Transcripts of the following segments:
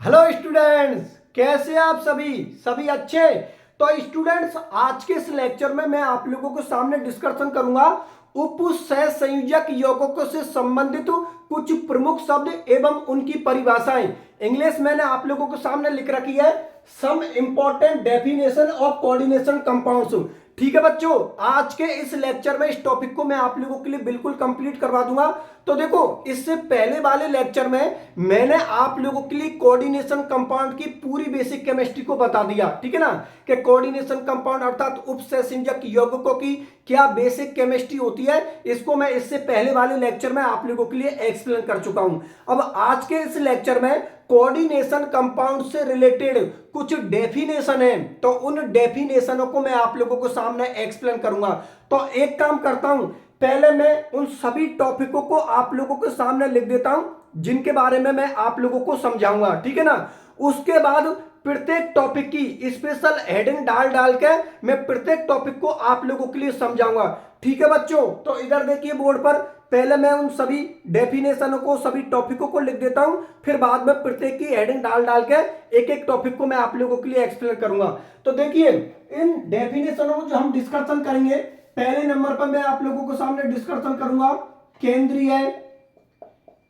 Hello students, कैसे आप सभी सभी अच्छे। तो स्टूडेंट्स, आज के इस लेक्चर में मैं आप लोगों के सामने डिस्कशन करूंगा उपसहसंयोजक यौगिकों से संबंधित कुछ प्रमुख शब्द एवं उनकी परिभाषाएं। इंग्लिश मैंने आप लोगों के सामने लिख रखी है, some important definition of coordination compounds. ठीक है बच्चों, आज के इस लेक्चर में इस टॉपिक को मैं आप लोगों के लिए बिल्कुल कंप्लीट करवा दूंगा। तो देखो, इससे पहले वाले लेक्चर में मैंने आप लोगों के लिए कोऑर्डिनेशन कंपाउंड की पूरी बेसिक केमिस्ट्री को बता दिया, ठीक है ना, कि कोऑर्डिनेशन कंपाउंड अर्थात उपसहसंयोजक यौगिकों की क्या बेसिक केमिस्ट्री होती है। इसको मैं इससे पहले वाले लेक्चर में आप लोगों के लिए एक्सप्लेन कर चुका हूं। अब आज के इस लेक्चर में कोऑर्डिनेशन कंपाउंड से रिलेटेड कुछ डेफिनेशन है, तो उन डेफिनेशनों को मैं आप लोगों को सामने एक्सप्लेन करूंगा। तो एक काम करता हूं, पहले मैं उन सभी टॉपिकों को आप लोगों के सामने लिख देता हूं जिनके बारे में मैं आप लोगों को समझाऊंगा, ठीक है ना। उसके बाद प्रत्येक टॉपिक की स्पेशल हेडिंग डाल डाल के मैं प्रत्येक टॉपिक को आप लोगों के लिए समझाऊंगा, ठीक है बच्चों। तो इधर देखिए बोर्ड पर, पहले मैं उन सभी डेफिनेशनों को, सभी टॉपिकों को लिख देता हूं, फिर बाद में प्रत्येक की हेडिंग डाल डाल के एक एक टॉपिक को मैं आप लोगों के लिए एक्सप्लेन करूंगा। तो देखिए, इन डेफिनेशनों को जो हम डिस्कशन करेंगे, पहले नंबर पर मैं आप लोगों को सामने डिस्कशन करूंगा केंद्रीय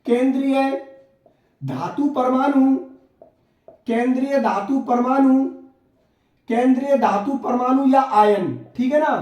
केंद्रीय धातु परमाणु, केंद्रीय धातु परमाणु, केंद्रीय धातु परमाणु या आयन, ठीक है ना,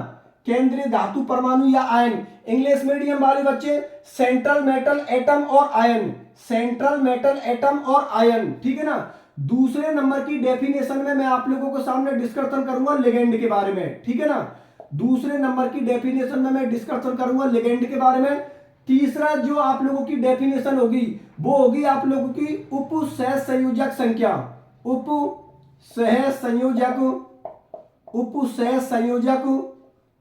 केंद्रीय धातु परमाणु या आयन। इंग्लिश मीडियम वाले बच्चे सेंट्रल मेटल एटम और आयन, सेंट्रल मेटल एटम और आयन, ठीक है ना। दूसरे नंबर की डेफिनेशन में मैं आप लोगों को सामने डिस्कशन करूंगा लिगेंड के बारे में, ठीक है ना। दूसरे नंबर की डेफिनेशन में मैं डिस्कशन करूंगा लिगेंड के बारे में। तीसरा जो आप लोगों की डेफिनेशन होगी वो होगी आप लोगों की उपसहसंयोजक संख्या, उपसहसंयोजक उपसहसंयोजक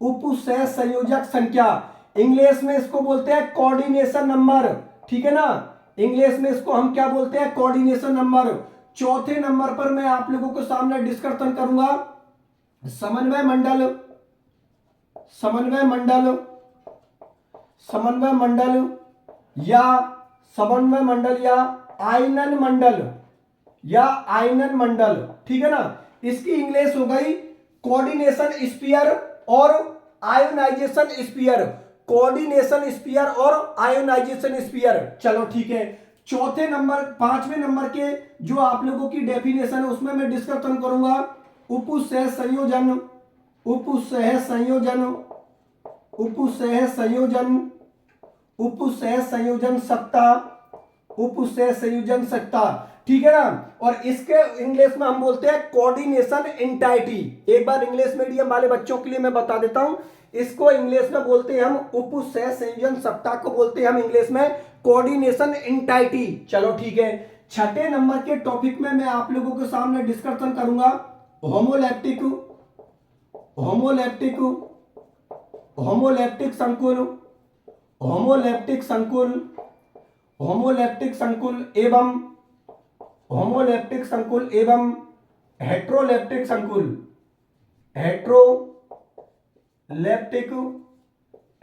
उपसहसंयोजक संख्या। इंग्लिश में इसको बोलते हैं कोऑर्डिनेशन नंबर, ठीक है ना। इंग्लिश में इसको हम क्या बोलते हैं, कोऑर्डिनेशन नंबर। चौथे नंबर पर मैं आप लोगों के सामने डिस्कशन करूंगा समन्वय मंडल, समन्वय मंडल, समन्वय मंडल या समन्वय मंडल या आयनन मंडल, या आयनन मंडल, ठीक है ना। इसकी इंग्लिश हो गई कोऑर्डिनेशन स्फीयर और आयोनाइजेशन स्फीयर, कोऑर्डिनेशन स्फीयर और आयोनाइजेशन स्फीयर। चलो ठीक है। चौथे नंबर, पांचवें नंबर के जो आप लोगों की डेफिनेशन है उसमें मैं डिस्कशन करूंगा उपसहसंयोजन, उपसहसंयोजन, उपसहसंयोजन, उपसहसंयोजन सत्ता, उपसहसंयोजन सत्ता, ठीक है ना। और इसके इंग्लिश में हम बोलते हैं कोऑर्डिनेशन एंटाइटी। एक बार इंग्लिश मीडियम वाले बच्चों के लिए मैं बता देता हूं, इसको इंग्लिश में बोलते हैं हम उपसहसंयोजन सत्ता को बोलते हैं हम इंग्लिश में कोऑर्डिनेशन एंटाइटी। चलो ठीक है। छठे नंबर के टॉपिक में मैं आप लोगों के सामने डिस्कशन करूंगा होमोलैप्टिक, होमोलैप्टिक, होमोलैप्टिक संकुल, होमोलैप्टिक संकुल, होमोलैप्टिक संकुल एवं होमोलैप्टिक संकुल एवं हेट्रोलैप्टिक संकुल, हेट्रोलैप्टिक,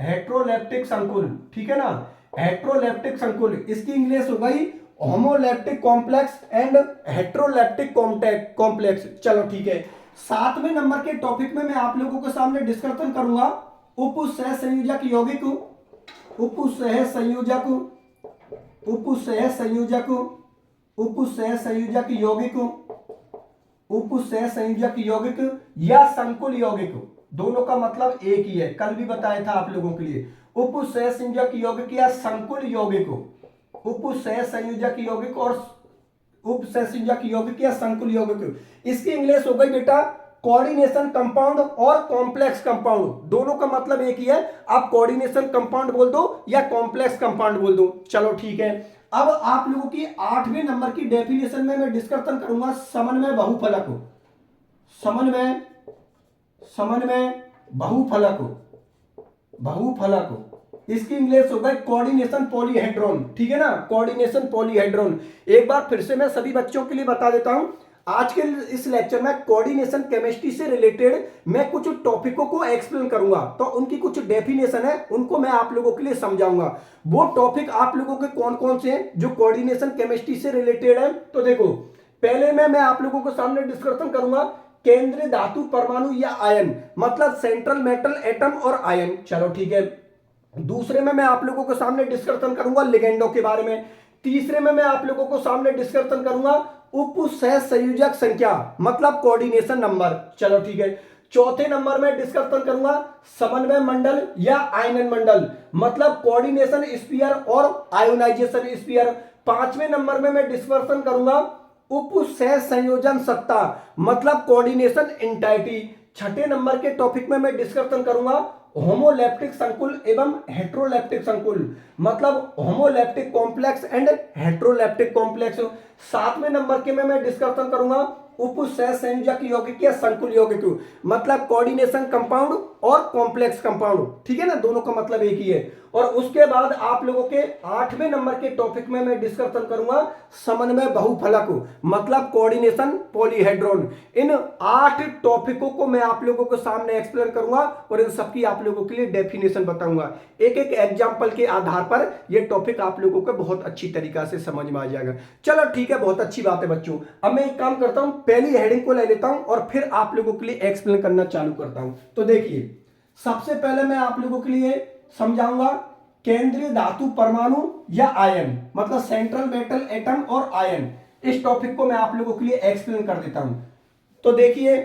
हेट्रोलैप्टिक संकुल, ठीक है ना, हेट्रोलैप्टिक संकुल। इसकी इंग्लिश हो गई होमोलैप्टिक कॉम्प्लेक्स एंड हेट्रोलैप्टिक कॉम्प्लेक्स। चलो ठीक है। सातवें नंबर के टॉपिक में मैं आप लोगों के सामने डिस्कशन करूंगा उपसहसंयोजक यौगिक, उपसहसंयोजक, उपसहसंयोजक, उपसहसंयोजक यौगिक, उपसहसंयोजक यौगिक या संकुल यौगिक। दोनों का मतलब एक ही है, कल भी बताया था आप लोगों के लिए। उपसहसंयोजक यौगिक या संकुल यौगिक, उपसहसंयोजक यौगिक और उपसहसंयोजक यौगिक या संकुल यौगिक। इसकी इंग्लिश हो गई बेटा कोऑर्डिनेशन कंपाउंड और कॉम्प्लेक्स कंपाउंड। दोनों का मतलब एक ही है, आप कोऑर्डिनेशन कंपाउंड बोल दो या कॉम्प्लेक्स कंपाउंड बोल दो। चलो ठीक है। अब आप लोगों की आठवें नंबर की डेफिनेशन में मैं डिस्कशन करूंगा समन्वय बहुफलक, समन्वय, समन्वय बहुफलक, बहुफलक। इसकी इंग्लिश हो गई कोऑर्डिनेशन पॉलीहेड्रॉन, ठीक है ना, कोऑर्डिनेशन पॉलीहेड्रॉन। एक बार फिर से मैं सभी बच्चों के लिए बता देता हूं, आज के इस लेक्चर में कोऑर्डिनेशन केमिस्ट्री से रिलेटेड मैं कुछ टॉपिकों को एक्सप्लेन करूंगा, तो उनकी कुछ डेफिनेशन है उनको मैं आप लोगों के लिए समझाऊंगा। वो टॉपिक आप लोगों के कौन कौन से हैं जो कोऑर्डिनेशन केमिस्ट्री से रिलेटेड है। तो देखो, पहले में मैं आप लोगों के सामने डिस्कशन करूंगा केंद्रीय धातु, परमाणु या आयन, मतलब सेंट्रल मेटल, एटम और आयन। चलो ठीक है। दूसरे में मैं आप लोगों के सामने डिस्कशन करूंगा लिगेंडों के बारे में। तीसरे में मैं आप लोगों को सामने डिस्कशन करूंगा उप सह संयोजक संख्या, मतलब कोऑर्डिनेशन नंबर। चलो ठीक है। चौथे नंबर में डिस्कशन करूंगा समन्वय मंडल या आयनन मंडल, मतलब कोऑर्डिनेशन स्फीयर और आयोनाइजेशन स्फीयर। पांचवें नंबर में मैं डिस्कशन करूंगा उप सह संयोजन सत्ता, मतलब कोऑर्डिनेशन एंटाइटी। छठे नंबर के टॉपिक में मैं डिस्कशन करूंगा होमोलैप्टिक संकुल एवं हेट्रोलैप्टिक संकुल, मतलब होमोलैप्टिक कॉम्प्लेक्स एंड हेट्रोलैप्टिक कॉम्प्लेक्स। सातवें नंबर के में मैं डिस्कशन करूंगा उप सह संयोजक यौगिक या संकुल यौगिक, मतलब कोऑर्डिनेशन कंपाउंड और कॉम्प्लेक्स कंपाउंड। ठीक है ना, दोनों का मतलब एक ही है। और उसके बाद आप लोगों के आठवें नंबर के टॉपिक में मैं डिस्कशन करूंगा समन्वय बहुफलक, मतलब कोऑर्डिनेशन पॉलीहेड्रॉन। इन 8 टॉपिकों को मैं आप लोगों के सामने एक्सप्लेन करूंगा और इन सबकी आप लोगों के लिए डेफिनेशन बताऊंगा। एक एक एग्जांपल के आधार पर यह टॉपिक आप लोगों को बहुत अच्छी तरीका से समझ में आ जाएगा। चलो ठीक है, बहुत अच्छी बात है बच्चों। अब मैं एक काम करता हूं, पहली हेडिंग को ले लेता हूं और फिर आप लोगों के लिए एक्सप्लेन करना चालू करता हूं। तो देखिए, सबसे पहले मैं आप लोगों के लिए समझाऊंगा केंद्रीय धातु, परमाणु या आयन, मतलब सेंट्रल मेटल, एटम और आयन। इस टॉपिक को मैं आप लोगों के लिए एक्सप्लेन कर देता हूं। तो देखिए,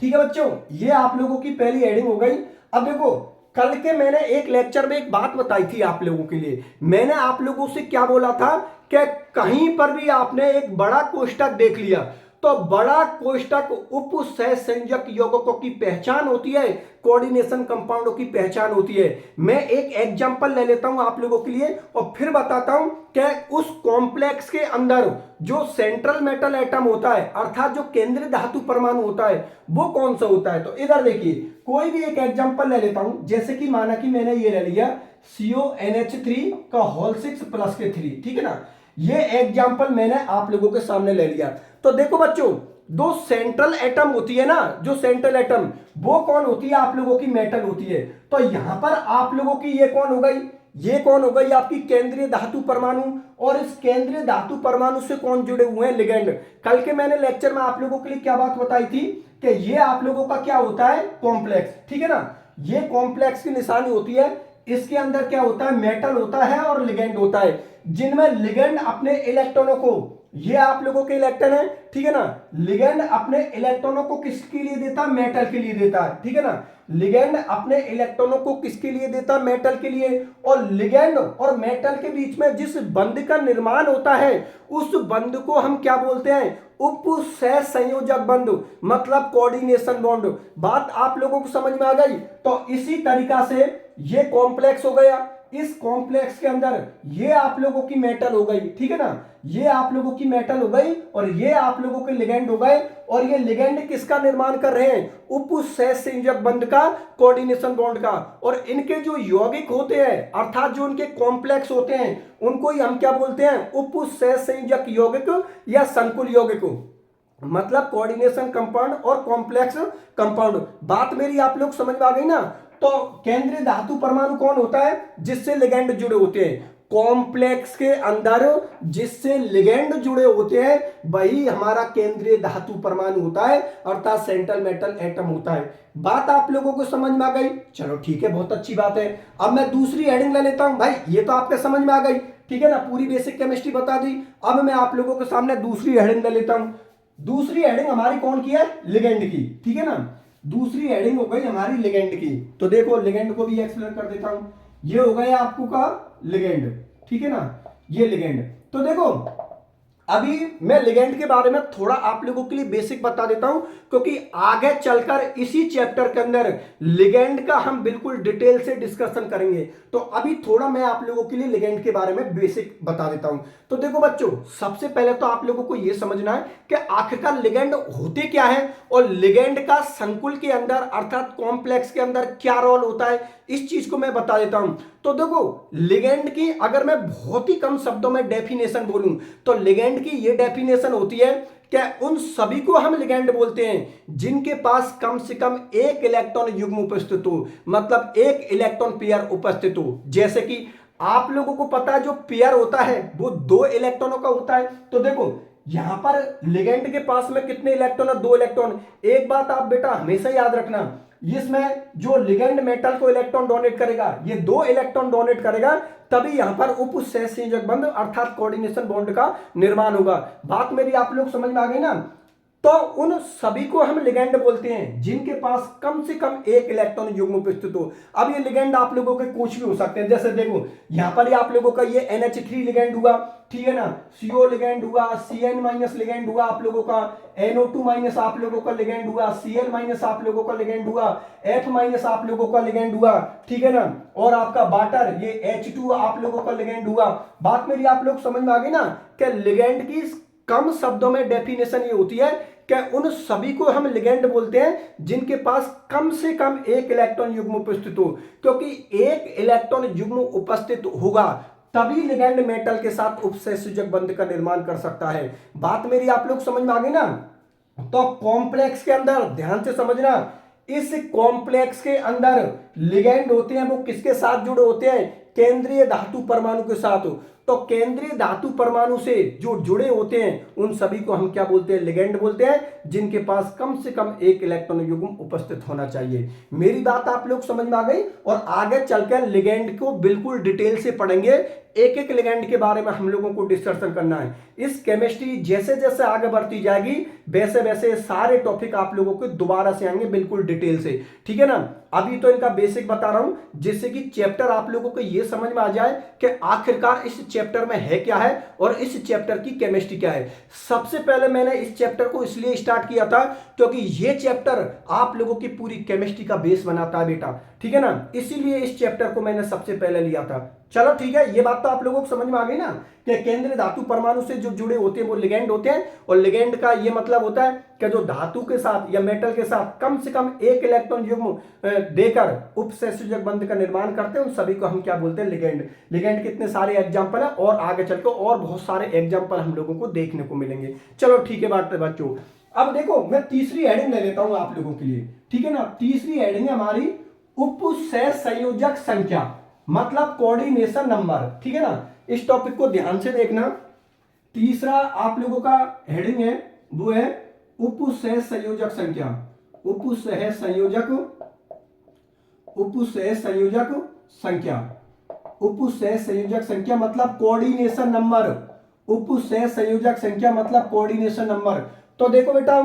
ठीक है बच्चों, ये आप लोगों की पहली हेडिंग हो गई। अब देखो, कल के मैंने एक लेक्चर में एक बात बताई थी आप लोगों के लिए। मैंने आप लोगों से क्या बोला था कि कहीं पर भी आपने एक बड़ा कोष्ठक देख लिया तो बड़ा कोष्ठक उप सह संयोजक यौगिकों की पहचान होती है, कोऑर्डिनेशन कंपाउंडों की पहचान होती है। मैं एक एग्जांपल ले लेता हूं आप लोगों के लिए और फिर बताता हूं कि उस कॉम्प्लेक्स के अंदर जो सेंट्रल मेटल एटम होता है, अर्थात जो केंद्रीय धातु परमाणु होता है, वो कौन सा होता है। तो इधर देखिए, कोई भी एक एग्जांपल ले लेता हूं, जैसे कि माना कि मैंने ये ले लिया CONH3 का होल 6 प्लस के 3, ठीक है ना। ये एग्जांपल मैंने आप लोगों के सामने ले लिया। तो देखो बच्चों, दो सेंट्रल एटम होती है ना, जो सेंट्रल एटम, वो कौन होती है, आप लोगों की मेटल होती है। तो यहां पर आप लोगों की ये कौन हो गई, ये कौन हो गई आपकी केंद्रीय धातु परमाणु। और इस केंद्रीय धातु परमाणु से कौन जुड़े हुए हैं, लिगेंड। कल के मैंने लेक्चर में आप लोगों के लिए क्या बात बताई थी कि ये आप लोगों का क्या होता है, कॉम्प्लेक्स, ठीक है ना। ये कॉम्प्लेक्स की निशानी होती है। इसके अंदर क्या होता है, मेटल होता है और लिगेंड होता है, जिनमें लिगेंड अपने इलेक्ट्रॉनों को, ये आप लोगों के इलेक्ट्रॉन है, ठीक है ना। लिगेंड अपने इलेक्ट्रॉनों को किसके लिए देता है, मेटल के लिए देता है, ठीक है ना। लिगेंड अपने इलेक्ट्रॉनों को किसके लिए देता है, मेटल के लिए। और लिगेंड और मेटल के बीच में जिस बंध का निर्माण होता है, उस बंध को हम क्या बोलते हैं, उप सह संयोजक बंध, मतलब कोऑर्डिनेशन बॉन्ड। बात आप लोगों को समझ में आ गई। तो इसी तरीका से ये कॉम्प्लेक्स हो गया, इस कॉम्प्लेक्स के अंदर ये आप लोगों की मेटल हो गई, ठीक है ना। ये आप लोगों की मेटल हो गई और ये आप लोगों के लिगेंड हो गए। और ये लिगेंड किसका निर्माण कर रहे हैं, उप सह संयोजक बंध का, कोऑर्डिनेशन बॉन्ड का। और इनके जो यौगिक होते हैं, अर्थात जो इनके कॉम्प्लेक्स होते हैं, उनको ही हम क्या बोलते हैं, उप सह संयोजक यौगिक या संकुल यौगिक, मतलब कोऑर्डिनेशन कंपाउंड और कॉम्प्लेक्स कंपाउंड। बात मेरी आप लोग समझ में आ गई ना। तो केंद्रीय धातु परमाणु कौन होता है, जिससे लिगेंड जुड़े होते हैं। कॉम्प्लेक्स के अंदर जिससे लिगेंड जुड़े होते हैं, वही हमारा केंद्रीय धातु परमाणु होता है, अर्थात सेंट्रल मेटल एटम होता है। बात आप लोगों को समझ में आ गई। चलो ठीक है, बहुत अच्छी बात है। अब मैं दूसरी हेडिंग ले लेता हूं। भाई ये तो आपके समझ में आ गई, ठीक है ना, पूरी बेसिक केमिस्ट्री बता दी। अब मैं आप लोगों के सामने दूसरी हेडिंग ले लेता हूं। दूसरी हेडिंग हमारी कौन की है, लिगेंड की, ठीक है ना। दूसरी हेडिंग हो गई हमारी लिगेंड की। तो देखो, लिगेंड को भी एक्सप्लेन कर देता हूं। ये हो गया आपको का लिगेंड, ठीक है ना, ये लिगेंड। तो देखो, अभी मैं लिगेंड के बारे में थोड़ा आप लोगों के लिए बेसिक बता देता हूं, क्योंकि आगे चलकर इसी चैप्टर के अंदर लिगेंड का हम बिल्कुल डिटेल से डिस्कशन करेंगे। तो अभी थोड़ा मैं आप लोगों के लिए लिगेंड के बारे में बेसिक बता देता हूं। तो देखो बच्चों, सबसे पहले तो आप लोगों को यह समझना है कि आखिरकार लिगेंड होते क्या है और लिगेंड का संकुल के अंदर, अर्थात कॉम्प्लेक्स के अंदर क्या रोल होता है, इस चीज को मैं बता देता हूं। तो देखो, लिगेंड की अगर मैं बहुत ही कम शब्दों में डेफिनेशन बोलूं, तो लिगेंड की ये डेफिनेशन होती है कि उन सभी को हम लिगेंड बोलते हैं जिनके पास कम से कम एक इलेक्ट्रॉन युग्म उपस्थित हो, मतलब एक इलेक्ट्रॉन पेयर उपस्थित हो। जैसे कि आप लोगों को पता है, जो पेयर होता है वो 2 इलेक्ट्रॉनों का होता है। तो देखो, यहां पर लिगेंड के पास में कितने इलेक्ट्रॉन है? 2 इलेक्ट्रॉन। एक बात आप बेटा हमेशा याद रखना, इसमें जो लिगेंड मेटल को इलेक्ट्रॉन डोनेट करेगा, ये 2 इलेक्ट्रॉन डोनेट करेगा, तभी यहां पर उप सहसंयोजक बंध अर्थात कोऑर्डिनेशन बॉन्ड का निर्माण होगा। बात मेरी आप लोग समझ में आ गई ना? तो उन सभी को हम लिगेंड बोलते हैं जिनके पास कम से कम एक इलेक्ट्रॉन युग्म उपस्थित हो। अब ये लिगेंड आप लोगों के कुछ भी हो सकते हैं, जैसे देखो यहां पर आप लोगों का ये NH3 लिगेंड हुआ, ठीक है ना, CO लिगेंड हुआ, Cn माइनस लिगेंड हुआ आप लोगों का, NO2 माइनस आप लोगों का लिगेंड हुआ, Cl माइनस आप लोगों का लिगेंड हुआ, F माइनस आप लोगों का लिगेंड हुआ, ठीक है ना, और आपका वाटर ये H2 आप लोगों का लिगेंड हुआ। बात मेरी आप लोग समझ में आ गई ना कि लिगेंड की कम शब्दों में डेफिनेशन ये होती है कि उन सभी को हम लिगेंड बोलते हैं जिनके पास कम से कम एक इलेक्ट्रॉन युग्म उपस्थित हो, क्योंकि एक इलेक्ट्रॉन युग्म उपस्थित होगा तभी लिगेंड मेटल के साथ उपसहसंयोजक बंध का निर्माण कर सकता है। बात मेरी आप लोग समझ में आ गई ना? तो कॉम्प्लेक्स के अंदर ध्यान से समझना, इस कॉम्प्लेक्स के अंदर लिगेंड होते हैं वो किसके साथ जुड़े होते हैं? केंद्रीय धातु परमाणु के साथ। तो केंद्रीय धातु परमाणु से जो जुड़े होते हैं उन सभी को हम क्या बोलते हैं? लिगेंड बोलते हैं, जिनके पास कम से कम एक इलेक्ट्रॉन युग्म उपस्थित होना चाहिए। मेरी बात आप लोग समझ में आ गई? और आगे चलकर लिगेंड को बिल्कुल डिटेल से पढ़ेंगे, एक एक लिगेंड के बारे में हम लोगों को डिस्कशन करना है। इस केमिस्ट्री जैसे जैसे आगे बढ़ती जाएगी वैसे वैसे सारे टॉपिक आप लोगों को दोबारा से आएंगे बिल्कुल डिटेल से, ठीक है ना। अभी तो इनका बेसिक बता रहा हूं जिससे कि चैप्टर आप लोगों को यह समझ में आ जाए कि आखिरकार इस चैप्टर में है क्या है और इस चैप्टर की केमिस्ट्री क्या है। सबसे पहले मैंने इस चैप्टर को इसलिए स्टार्ट किया था क्योंकि यह चैप्टर आप लोगों की पूरी केमिस्ट्री का बेस बनाता है बेटा, ठीक है ना, इसीलिए इस चैप्टर को मैंने सबसे पहले लिया था। चलो ठीक है, ये बात तो आप लोगों को समझ में आ गई ना कि केंद्रीय धातु परमाणु से जो जुड़े होते हैं वो लिगेंड होते हैं, और लिगेंड का ये मतलब होता है कि जो धातु के साथ या मेटल के साथ कम से कम एक इलेक्ट्रॉन युग्म देकर उपसहसंयोजक बंध का निर्माण करते हैं, उन सभी को हम क्या बोलते हैं? लिगेंड। लिगेंड के इतने सारे एग्जाम्पल है और आगे चलकर और बहुत सारे एग्जाम्पल हम लोगों को देखने को मिलेंगे। चलो ठीक है बात बच्चों, अब देखो मैं तीसरी हेडिंग ले लेता हूं आप लोगों के लिए, ठीक है ना। तीसरी हेडिंग है हमारी उपसहसंयोजक संख्या, मतलब कोऑर्डिनेशन नंबर, ठीक है ना। इस टॉपिक को ध्यान से देखना। तीसरा आप लोगों का हेडिंग है वो है उपसहसंयोजक संख्या। उपसहसंयोजक उपसहसंयोजक संख्या। उपसहसंयोजक संख्या मतलब कोऑर्डिनेशन नंबर। उपसहसंयोजक संख्या मतलब कोऑर्डिनेशन नंबर। तो देखो बेटा,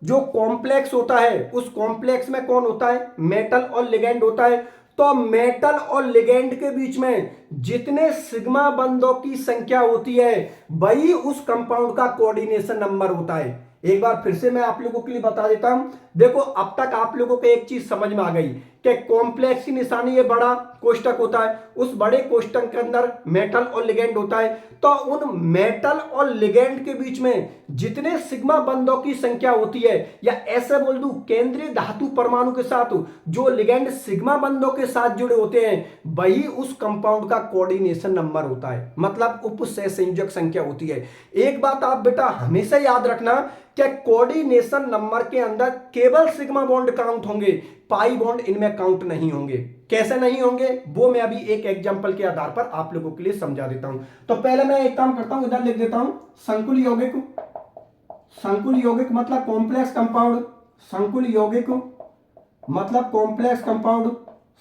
जो कॉम्प्लेक्स होता है उस कॉम्प्लेक्स में कौन होता है? मेटल और लिगेंड होता है। तो मेटल और लिगेंड के बीच में जितने सिग्मा बंधों की संख्या होती है वही उस कंपाउंड का कोऑर्डिनेशन नंबर होता है। एक बार फिर से मैं आप लोगों के लिए बता देता हूं। देखो अब तक आप लोगों को एक चीज समझ में आ गई कि कॉम्प्लेक्स की निशानी ये बड़ा कोष्टक होता है, उस बड़े कोष्टक के अंदर मेटल और लिगेंड होता है। तो उन मेटल और लिगेंड के बीच में जितने सिग्मा बंधों की संख्या होती है, या ऐसे बोल दूं केंद्रीय धातु परमाणु के साथ जो लिगेंड सिग्मा बंधों के साथ जुड़े होते हैं वही उस कंपाउंड का कोऑर्डिनेशन नंबर होता है, मतलब उपसहसंयोजक संख्या होती है। एक बात आप बेटा हमेशा याद रखना कि कोऑर्डिनेशन नंबर के अंदर केवल सिग्मा बॉन्ड काउंट होंगे, पाई बॉन्ड इनमें काउंट नहीं होंगे। कैसे नहीं होंगे वो मैं अभी एक एग्जांपल के आधार पर आप लोगों के लिए समझा देता हूं। तो पहले मैं एक काम करता हूं, इधर लिख देता हूं संकुल यौगिक। संकुल यौगिक मतलब कॉम्प्लेक्स कंपाउंड। संकुल यौगिक मतलब कॉम्प्लेक्स कंपाउंड।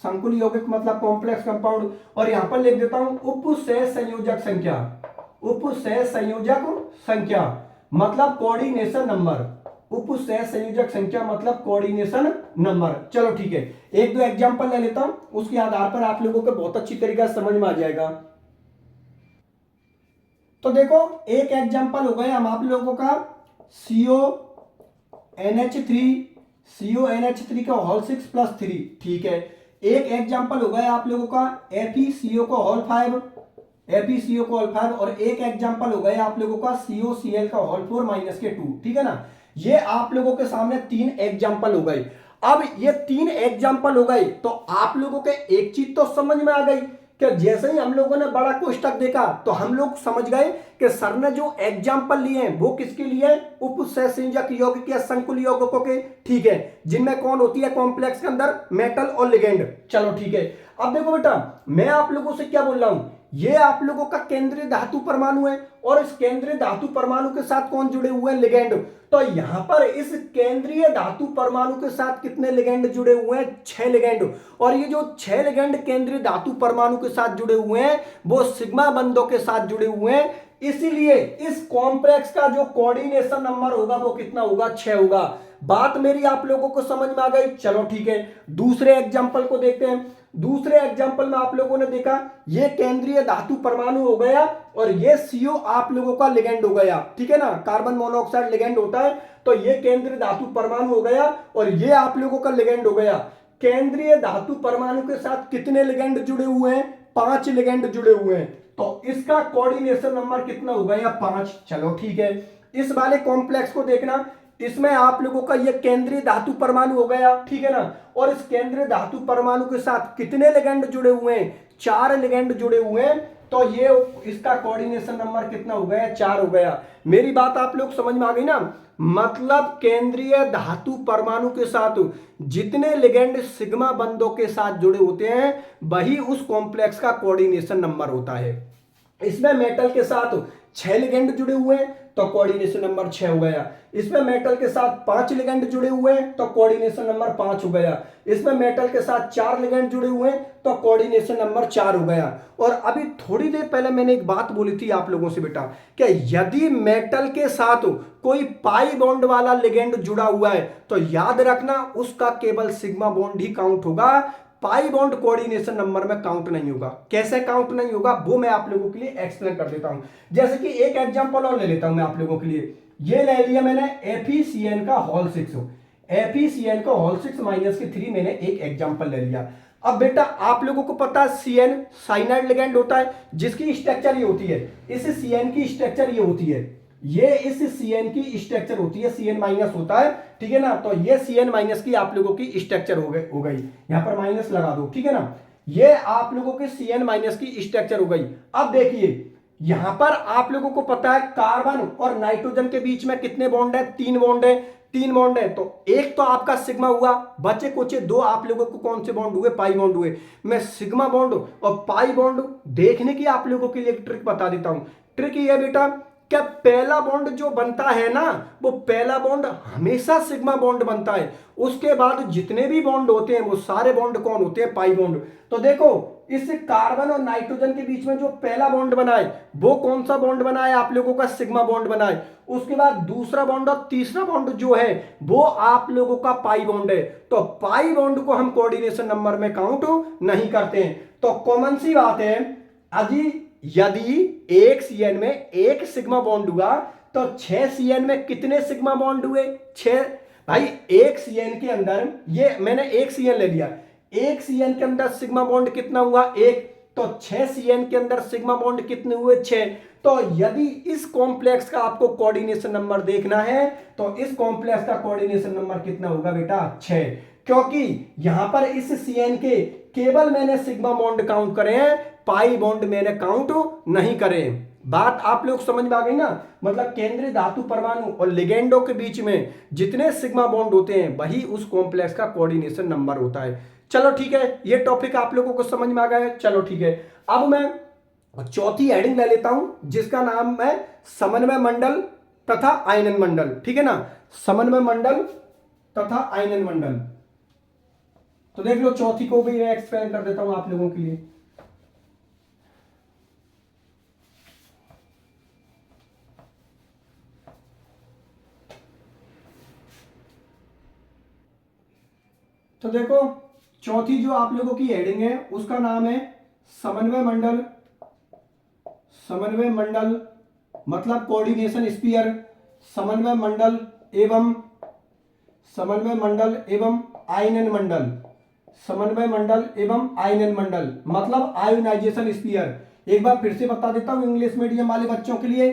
संकुल यौगिक मतलब कॉम्प्लेक्स कंपाउंड। और यहां पर लिख देता हूं उपसहसंयोजक संख्या। उपसहसंयोजक संख्या मतलब कोऑर्डिनेशन नंबर। उपसहसंयोजक संख्या मतलब कोऑर्डिनेशन नंबर। चलो ठीक है, एक दो एग्जांपल ले लेता हूं, उसके आधार पर आप लोगों को बहुत अच्छी तरीके से समझ में आ जाएगा। तो देखो एक एग्जांपल हो गया हम आप लोगों का CONH3, CONH3 का होल 6+3, ठीक है। एक एग्जांपल हो गया आप लोगों का FeCO का होल 5, FeCO का होल 5, और एक एग्जांपल हो गया आप लोगों का COCl का होल 4-2, ठीक है ना। ये आप लोगों के सामने 3 एग्जांपल हो गए। अब ये 3 एग्जांपल हो गए तो आप लोगों के एक चीज तो समझ में आ गई कि जैसे ही हम लोगों ने बड़ा कोष्टक देखा तो हम लोग समझ गए कि सर ने जो एग्जांपल लिए हैं वो किसके लिए? उपसहसंयोजक यौगिक या संकुल यौगिकों के, ठीक है, जिनमें कौन होती है कॉम्प्लेक्स के अंदर? मेटल और लिगेंड। चलो ठीक है, अब देखो बेटा मैं आप लोगों से क्या बोल रहा हूं, ये आप लोगों का केंद्रीय धातु परमाणु है और इस केंद्रीय धातु परमाणु के साथ कौन जुड़े हुए हैं? लिगैंड। तो यहां पर इस केंद्रीय धातु परमाणु के साथ कितने लिगैंड जुड़े हुए हैं? 6 लिगैंड। और ये जो 6 लिगैंड केंद्रीय धातु परमाणु के साथ जुड़े हुए हैं वो सिग्मा बंधों के साथ जुड़े हुए हैं, इसीलिए इस कॉम्प्लेक्स का जो कोऑर्डिनेशन नंबर होगा वो कितना होगा? 6 होगा। बात मेरी आप लोगों को समझ में आ गई? चलो ठीक है, दूसरे एग्जांपल को देखते हैं। दूसरे एग्जांपल में आप लोगों ने देखा ये केंद्रीय धातु परमाणु हो गया और ये CO आप लोगों का लिगैंड हो गया, ठीक है ना, कार्बन मोनोऑक्साइड लिगैंड होता है, तो ये केंद्रीय धातु परमाणु हो गया और ये आप लोगों का लिगैंड हो गया। केंद्रीय धातु परमाणु के साथ कितने लिगैंड जुड़े हुए हैं? 5 लिगैंड जुड़े हुए हैं, तो इसका कोऑर्डिनेशन नंबर कितना हो गया? 5। चलो ठीक है, इस वाले कॉम्प्लेक्स को देखना, इसमें आप लोगों का ये केंद्रीय धातु परमाणु हो गया, ठीक है ना, और इस केंद्रीय धातु परमाणु के साथ कितने लिगैंड जुड़े हुए हैं? 4 लिगैंड जुड़े हुए हैं, तो ये इसका कोऑर्डिनेशन नंबर कितना हो गया? 4 हो गया। मेरी बात आप लोग समझ में आ गई ना? मतलब केंद्रीय धातु परमाणु के साथ जितने लिगैंड सिग्मा बंधों के साथ जुड़े होते हैं वही उस कॉम्प्लेक्स का कोऑर्डिनेशन नंबर होता है। इसमें मेटल के साथ 6 लिगैंड जुड़े हुए हैं तो कोऑर्डिनेशन नंबर 6 हो गया। इसमें मेटल के साथ 5 लिगैंड जुड़े हुए हैं तो कोऑर्डिनेशन नंबर 5 हो गया। इसमें मेटल के साथ 4 लिगैंड जुड़े हुए हैं तो कोऑर्डिनेशन नंबर 4 हो गया। और अभी थोड़ी देर पहले मैंने एक बात बोली थी आप लोगों से बेटा कि यदि मेटल के साथ कोई पाई बॉन्ड वाला लिगैंड जुड़ा हुआ है तो याद रखना उसका केवल सिग्मा बॉन्ड ही काउंट होगा, पाई बॉन्ड कोऑर्डिनेशन नंबर में काउंट नहीं होगा। कैसे काउंट नहीं होगा वो मैं आप लोगों के लिए एक्सप्लेन कर देता हूं। जैसे कि एक एग्जांपल और ले लेता हूं मैं आप लोगों के लिए। ये ले लिया मैंने FeCN का होल 6, FeCN का होल 6 माइनस के 3 मैंने एक एग्जांपल ले लिया। अब बेटा आप लोगों को पता है CN साइनाइड लिगैंड होता है जिसकी स्ट्रक्चर ये होती है, इस CN की स्ट्रक्चर ये होती है, ये इस CN की स्ट्रक्चर होती है, CN माइनस होता है, ठीक है ना, तो ये CN माइनस की आप लोगों की स्ट्रक्चर हो गई, यहां पर माइनस लगा दो, ठीक है ना, ये आप लोगों के CN माइनस की स्ट्रक्चर हो गई। अब देखिए यहां पर आप लोगों को पता है कार्बन और नाइट्रोजन के बीच में कितने बॉन्ड है? 3 बॉन्ड है, 3 बॉन्ड है, तो एक तो आपका सिग्मा हुआ, बचे कुचे 2 आप लोगों को कौन से बॉन्ड हुए? पाई बॉन्ड हुए। मैं सिग्मा बॉन्ड और पाई बॉन्ड देखने की आप लोगों के लिए एक ट्रिक बता देता हूं। ट्रिक ये है बेटा क्या पहला बॉन्ड जो बनता है ना वो पहला बॉन्ड हमेशा सिग्मा बॉन्ड बनता है, उसके बाद जितने भी बॉन्ड होते हैं वो सारे बॉन्ड कौन होते हैं? Pi bond. तो देखो इस कार्बन और नाइट्रोजन के बीच में जो पहला बॉन्ड बना है वो कौन सा बॉन्ड बना है? आप लोगों का सिग्मा बॉन्ड बना है। उसके बाद दूसरा बॉन्ड और तीसरा बॉन्ड जो है वो आप लोगों का पाई बॉन्ड है। तो पाई बॉन्ड को हम कोऑर्डिनेशन नंबर में काउंट नहीं करते हैं। तो कॉमन सी बात है, अजी यदि एक CN में एक सिग्मा बॉन्ड हुआ तो 6 CN में कितने सिग्मा बॉन्ड हुए? 6। भाई एक CN के अंदर, ये मैंने एक CN ले लिया, एक CN के अंदर सिग्मा बॉन्ड कितना हुआ? 1, तो 6 CN के अंदर सिग्मा बॉन्ड कितने हुए? 6। तो यदि इस कॉम्प्लेक्स का आपको कोऑर्डिनेशन नंबर देखना है तो इस कॉम्प्लेक्स का कोऑर्डिनेशन नंबर कितना होगा बेटा? 6, क्योंकि यहां पर इस CN के केवल मैंने सिग्मा बॉन्ड काउंट करे हैं, पाई बॉन्ड मैंने काउंट नहीं करे। बात आप लोग समझ में आ गई ना? मतलब केंद्रीय धातु परमाणु और लिगेंडों के बीच में जितने सिग्मा बॉन्ड होते हैं वही उस कॉम्प्लेक्स का कोऑर्डिनेशन नंबर होता है। चलो ठीक है, ये टॉपिक आप लोगों को समझ में आ गया है। चलो ठीक है, अब मैं चौथी हेडिंग ले लेता हूं जिसका नाम है समन्वय मंडल तथा आयनन मंडल, ठीक है ना, समन्वय मंडल तथा आयनन मंडल। तो देख लो चौथी को भी मैं एक्सप्लेन कर देता हूं आप लोगों के लिए। तो देखो चौथी जो आप लोगों की हेडिंग है उसका नाम है समन्वय मंडल। समन्वय मंडल मतलब कोऑर्डिनेशन स्फीयर, समन्वय मंडल एवं समन्वय मंडल एवं आयनन मंडल, समन्वय मंडल एवं आयनन मंडल मतलब आयोनाइजेशन स्फीयर। एक बार फिर से बता देता हूं इंग्लिश मीडियम वाले बच्चों के लिए,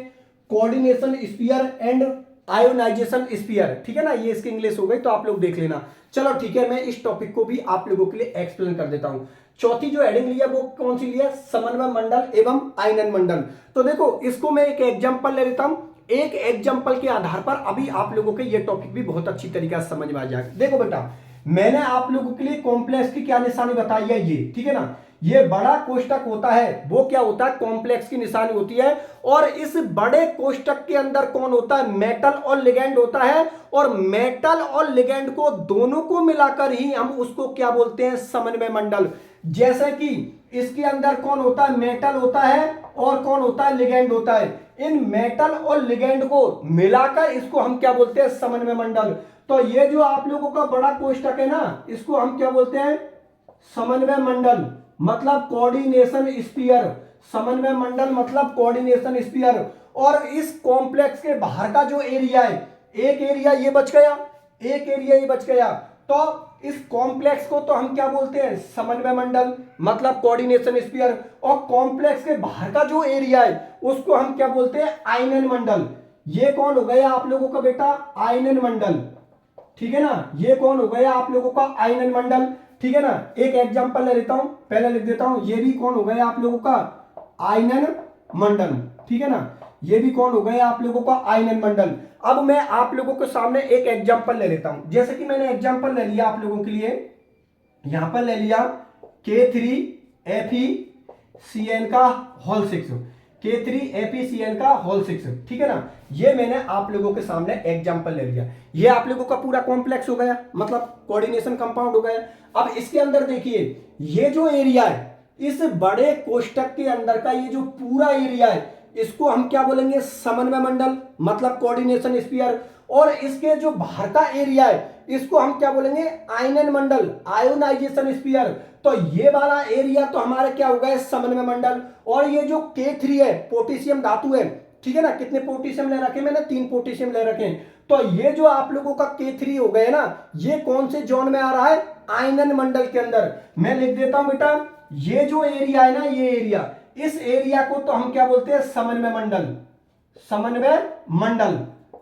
coordination sphere and ionization sphere, ठीक है ना, ये इसकी इंग्लिश हो गई तो आप लोग देख लेना। चलो ठीक है, मैं इस टॉपिक को भी आप लोगों के लिए एक्सप्लेन कर देता हूं। चौथी जो हेडिंग लिया वो कौन सी लिया? समन्वय मंडल एवं आयनन मंडल। तो देखो इसको मैं एक एग्जांपल ले लेता हूं, एक एग्जांपल के आधार पर अभी आप लोगों के ये टॉपिक भी बहुत अच्छी तरीके से समझ में आ जाएगा। देखो बेटा मैंने आप लोगों के लिए कॉम्प्लेक्स की क्या निशानी बताई है, ये ठीक है ना, ये बड़ा कोष्टक होता है वो क्या होता है, कॉम्प्लेक्स की निशानी होती है। और इस बड़े कोष्टक के अंदर कौन होता है, मेटल और लिगेंड होता है। और मेटल और लिगेंड को दोनों को मिलाकर ही हम उसको क्या बोलते हैं, समन्वय मंडल। जैसे कि इसके अंदर कौन होता है, मेटल होता है और कौन होता है, लिगेंड होता है। इन मेटल और लिगेंड को मिलाकर इसको हम क्या बोलते हैं, समन्वय मंडल। तो ये जो आप लोगों का बड़ा कोष्टक है ना, इसको हम क्या बोलते हैं, समन्वय मंडल, मतलब कोऑर्डिनेशन स्फीयर। समन्वय मंडल मतलब कोऑर्डिनेशन स्फीयर। और इस कॉम्प्लेक्स के बाहर का जो एरिया है, एक एरिया ये बच गया, एक एरिया ये बच गया, तो इस कॉम्प्लेक्स को तो हम क्या बोलते हैं, समन्वय मंडल मतलब कोऑर्डिनेशन स्फीयर। और कॉम्प्लेक्स के बाहर का जो एरिया है उसको हम क्या बोलते हैं, आयनन मंडल। ये कौन हो गया आप लोगों का बेटा, आयनन मंडल, ठीक है ना। ये कौन हो गया आप लोगों का, आयनन मंडल, ठीक है ना। एक एग्जांपल ले लेता हूं, पहले लिख देता हूं, ये भी कौन हो गया आप लोगों का, आयनन मंडल, ठीक है ना। ये भी कौन हो गया आप लोगों का, आयनन मंडल। अब मैं आप लोगों के सामने एक एग्जांपल ले लेता हूं। जैसे कि मैंने एग्जांपल ले लिया आप लोगों के लिए, यहां पर ले लिया K3FeCN का होल 6, K3FeCN का होल 6, ठीक है ना। ये मैंने आप लोगों के सामने एग्जांपल ले लिया। ये आप लोगों का पूरा कॉम्प्लेक्स हो गया, मतलब कोऑर्डिनेशन कंपाउंड हो गया। अब इसके अंदर देखिए, ये जो एरिया है, इस बड़े कोष्टक के अंदर का ये जो पूरा एरिया है, इसको हम क्या बोलेंगे, समन्वय मंडल मतलब कोऑर्डिनेशन स्फीयर। और इसके जो बाहर का एरिया है इसको हम क्या बोलेंगे, आयनन मंडल, आयोनाइजेशन स्फीयर। तो ये वाला एरिया तो हमारा क्या हो गया, समन्वय मंडल। और ये जो K3 है, पोटेशियम धातु है, ठीक है ना। कितने पोटेशियम ले रखे मैंने, 3 पोटेशियम ले रखे हैं। तो ये जो आप लोगों का K3 हो गया ना, ये कौन से जोन में आ रहा है, आयनन मंडल के अंदर। मैं लिख देता हूं बेटा, ये जो एरिया है ना, ये एरिया, इस एरिया को तो हम क्या बोलते हैं, समन्वय मंडल। समन्वय मंडल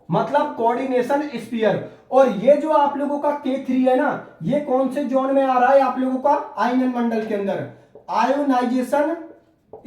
मतलब कोऑर्डिनेशन स्फीयर। और ये जो आप लोगों का K3 है ना, ये कौन से जोन में आ रहा है आप लोगों का, आयनन मंडल के अंदर, आयोनाइजेशन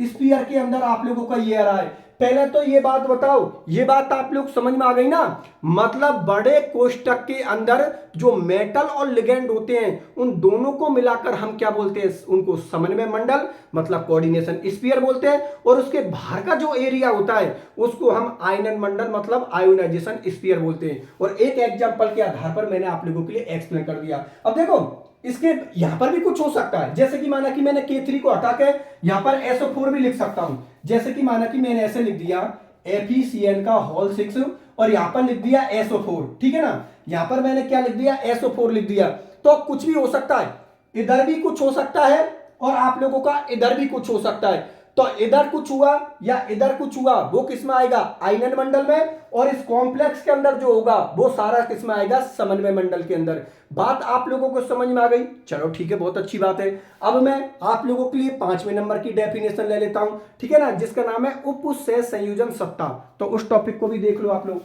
स्फीयर के अंदर आप लोगों का ये आ रहा है। पहले तो ये बात बताओ, ये बात आप लोग समझ में आ गई ना। मतलब बड़े कोष्टक के अंदर जो मेटल और लिगेंड होते हैं, उन दोनों को मिलाकर हम क्या बोलते हैं, उनको समन्वय मंडल मतलब कोऑर्डिनेशन स्फीयर बोलते हैं। और उसके बाहर का जो एरिया होता है उसको हम आयनन मंडल मतलब आयोनाइजेशन स्फीयर बोलते हैं। और एक एग्जांपल के आधार पर मैंने आप लोगों के लिए एक्सप्लेन कर दिया। अब देखो, इसके यहां पर भी कुछ हो सकता है, जैसे कि माना कि मैंने K3 को हटा के यहां पर SO4 भी लिख सकता हूं। जैसे कि माना कि मैंने ऐसे लिख दिया FeCN का होल 6 और यहां पर लिख दिया SO4, ठीक है ना। यहां पर मैंने क्या लिख दिया, SO4 लिख दिया। तो कुछ भी हो सकता है, इधर भी कुछ हो सकता है और आप लोगों का इधर भी कुछ हो सकता है। तो इधर कुछ हुआ या इधर कुछ हुआ, वो किस में आएगा, आयनन मंडल में। और इस कॉम्प्लेक्स के अंदर जो होगा वो सारा किस में आएगा, समन्वय मंडल के अंदर। बात आप लोगों को समझ में आ गई, चलो ठीक है, बहुत अच्छी बात है। अब मैं आप लोगों के लिए 5वें नंबर की डेफिनेशन ले लेता हूं, ठीक है ना, जिसका नाम है उपसह संयोजन सत्ता। तो उस टॉपिक को भी देख लो आप लोग।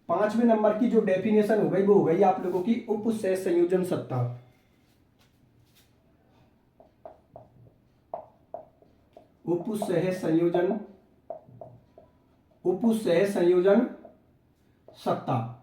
5वें नंबर की जो डेफिनेशन हो गई वो हो गई आप लोगों की उपसह संयोजन सत्ता। उपसह संयोजन, उपसह संयोजन सत्ता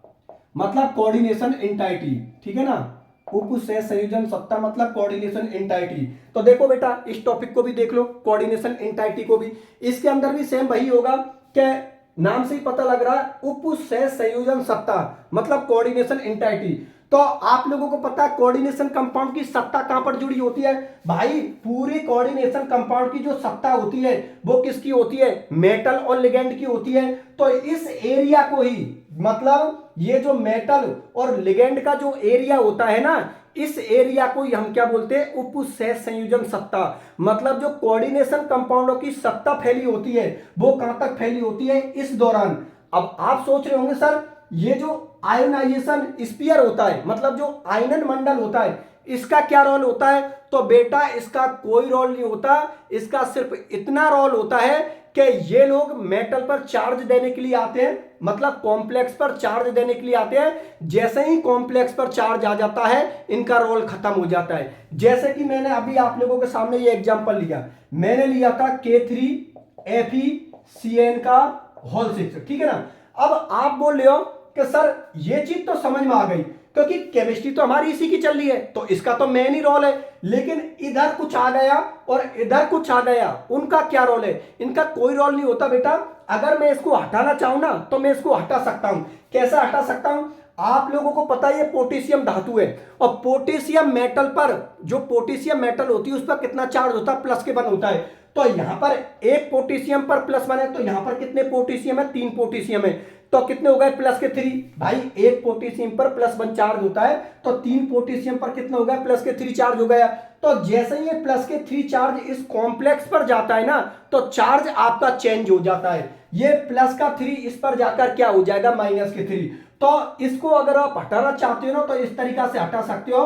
मतलब कोऑर्डिनेशन एंटाइटी, ठीक है ना। उपसह संयोजन सत्ता मतलब कोऑर्डिनेशन एंटाइटी। तो देखो बेटा, इस टॉपिक को भी देख लो, कोऑर्डिनेशन एंटाइटी को भी। इसके अंदर भी सेम वही होगा कि नाम से ही पता लग रहा है, उपसह संयोजन सत्ता मतलब कोऑर्डिनेशन एंटाइटी। तो आप लोगों को पता है कोऑर्डिनेशन कंपाउंड की सत्ता कहां पर जुड़ी होती है भाई, पूरी कोऑर्डिनेशन कंपाउंड की जो सत्ता होती है वो किसकी होती है, मेटल और लिगेंड की होती है। तो इस एरिया को ही, मतलब ये जो मेटल और लिगेंड का जो एरिया होता है ना, इस एरिया को ही हम क्या बोलते हैं, उपसह संयोजन सत्ता। मतलब जो कोऑर्डिनेशन कंपाउंडों की सत्ता फैली होती है वो कहां तक फैली होती है, इस दौरान। अब आप सोच रहे होंगे सर, ये जो आयोनाइजेशन स्फीयर होता है मतलब जो आयनन मंडल होता है, इसका क्या रोल होता है। तो बेटा इसका कोई रोल नहीं होता, इसका सिर्फ इतना रोल होता है कि ये लोग मेटल पर चार्ज देने के लिए आते हैं, मतलब कॉम्प्लेक्स पर चार्ज देने के लिए आते हैं। जैसे ही कॉम्प्लेक्स पर चार्ज आ जाता है इनका रोल खत्म हो जाता है। जैसे कि मैंने अभी आप लोगों के सामने ये एग्जांपल लिया, मैंने लिया था K3FeCN का होल 6, ठीक है ना। अब आप बोल रहे हो कि सर ये चीज तो समझ में आ गई क्योंकि केमिस्ट्री तो हमारी इसी की चल रही है, तो इसका तो मेन ही रोल है। लेकिन इधर कुछ आ गया और इधर कुछ आ गया, उनका क्या रोल है? इनका कोई रोल नहीं होता बेटा। अगर मैं इसको हटाना चाहूं ना तो मैं इसको हटा सकता हूं। कैसा हटा सकता हूं? आप लोगों को पता है ये पोटेशियम धातु है, और पोटेशियम मेटल पर, जो पोटेशियम मेटल होती है उस पर कितना चार्ज होता है? प्लस के वन होता है। तो यहां पर एक पोटेशियम पर प्लस वन है, तो यहां पर कितने पोटेशियम है? 3 पोटेशियम है। तो कितने हो गए? प्लस के 3। भाई एक पोटेशियम पर प्लस वन चार्ज होता है, तो 3 पोटेशियम पर कितना हो गया? प्लस के 3 चार्ज हो गया। तो जैसे ही ये प्लस के 3 चार्ज इस कॉम्प्लेक्स पर जाता है ना, तो चार्ज आपका चेंज हो जाता है। ये प्लस का 3 इस पर जाकर क्या हो जाएगा? माइनस के 3। तो इसको अगर आप हटाना चाहते हो ना, तो इस तरीका से हटा सकते हो,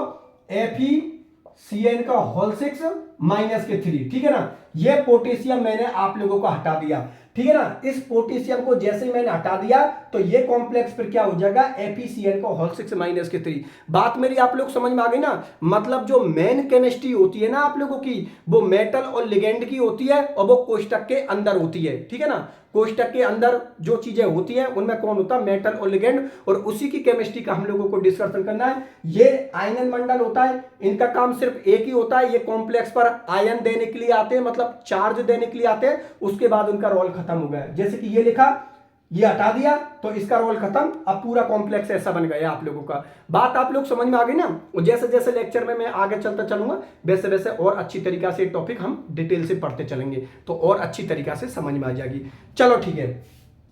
FeCN का होल 6 माइनस के 3। ठीक है ना, ये पोटेशियम मैंने आप लोगों को हटा दिया। ठीक है ना, इस पोटेशियम को जैसे ही मैंने हटा दिया तो ये कॉम्प्लेक्स फिर क्या हो जाएगा? FeCN का होल 6 माइनस के 3। बात मेरी आप लोग समझ में आ गई ना? मतलब जो मेन केमिस्ट्री होती है ना आप लोगों की, वो मेटल और लिगेंड की होती है, और वो कोष्टक के अंदर होती है। ठीक है ना, कोष्टक के अंदर जो चीजें होती हैं उनमें कौन होता है? मेटल और लिगेंड, और उसी की केमिस्ट्री का हम लोगों को डिस्कशन करना है। ये आयनन मंडल होता है, इनका काम सिर्फ एक ही होता है, ये कॉम्प्लेक्स पर आयन देने के लिए आते हैं, मतलब चार्ज देने के लिए आते हैं, उसके बाद उनका रोल खत्म हो गया। जैसे कि ये लिखा, ये हटा दिया तो इसका रोल खत्म, अब पूरा कॉम्प्लेक्स ऐसा बन गया आप लोगों का। बात आप लोग समझ में आ गई ना? और जैसे जैसे लेक्चर में मैं आगे चलता चलूंगा वैसे वैसे और अच्छी तरीका से टॉपिक हम डिटेल से पढ़ते चलेंगे, तो और अच्छी तरीका से समझ में आ जाएगी। चलो ठीक है।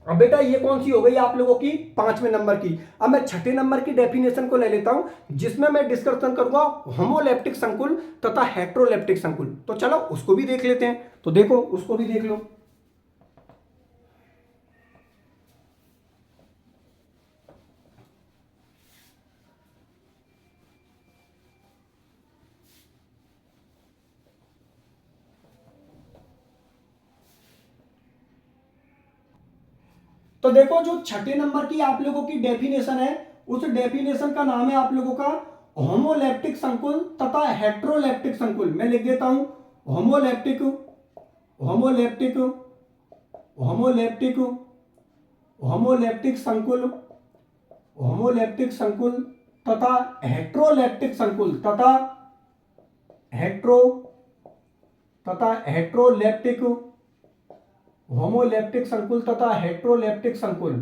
अब बेटा ये कौन सी हो गई आप लोगों की? 5वें नंबर की। अब मैं 6ठे नंबर की डेफिनेशन को ले लेता हूं, जिसमें मैं डिस्कशन करूंगा होमोलेप्टिक संकुल तथा हेट्रोलेप्टिक संकुल। तो चलो उसको भी देख लेते हैं। तो देखो उसको भी देख लो। तो देखो जो 6ठे नंबर की आप लोगों की डेफिनेशन है, उस डेफिनेशन का नाम है आप लोगों का होमोलेप्टिक संकुल तथा हेट्रोलेप्टिक संकुल। मैं लिख देता हूं, होमोलेप्टिक होमोलेप्टिक होमोलेप्टिक होमोलेप्टिक संकुल, होमोलेप्टिक संकुल तथा हेट्रोलेप्टिक संकुल तथा हेट्रो तथा हेट्रोलेप्टिक, होमोलेप्टिक संकुल तथा हेट्रोलेप्टिक संकुल,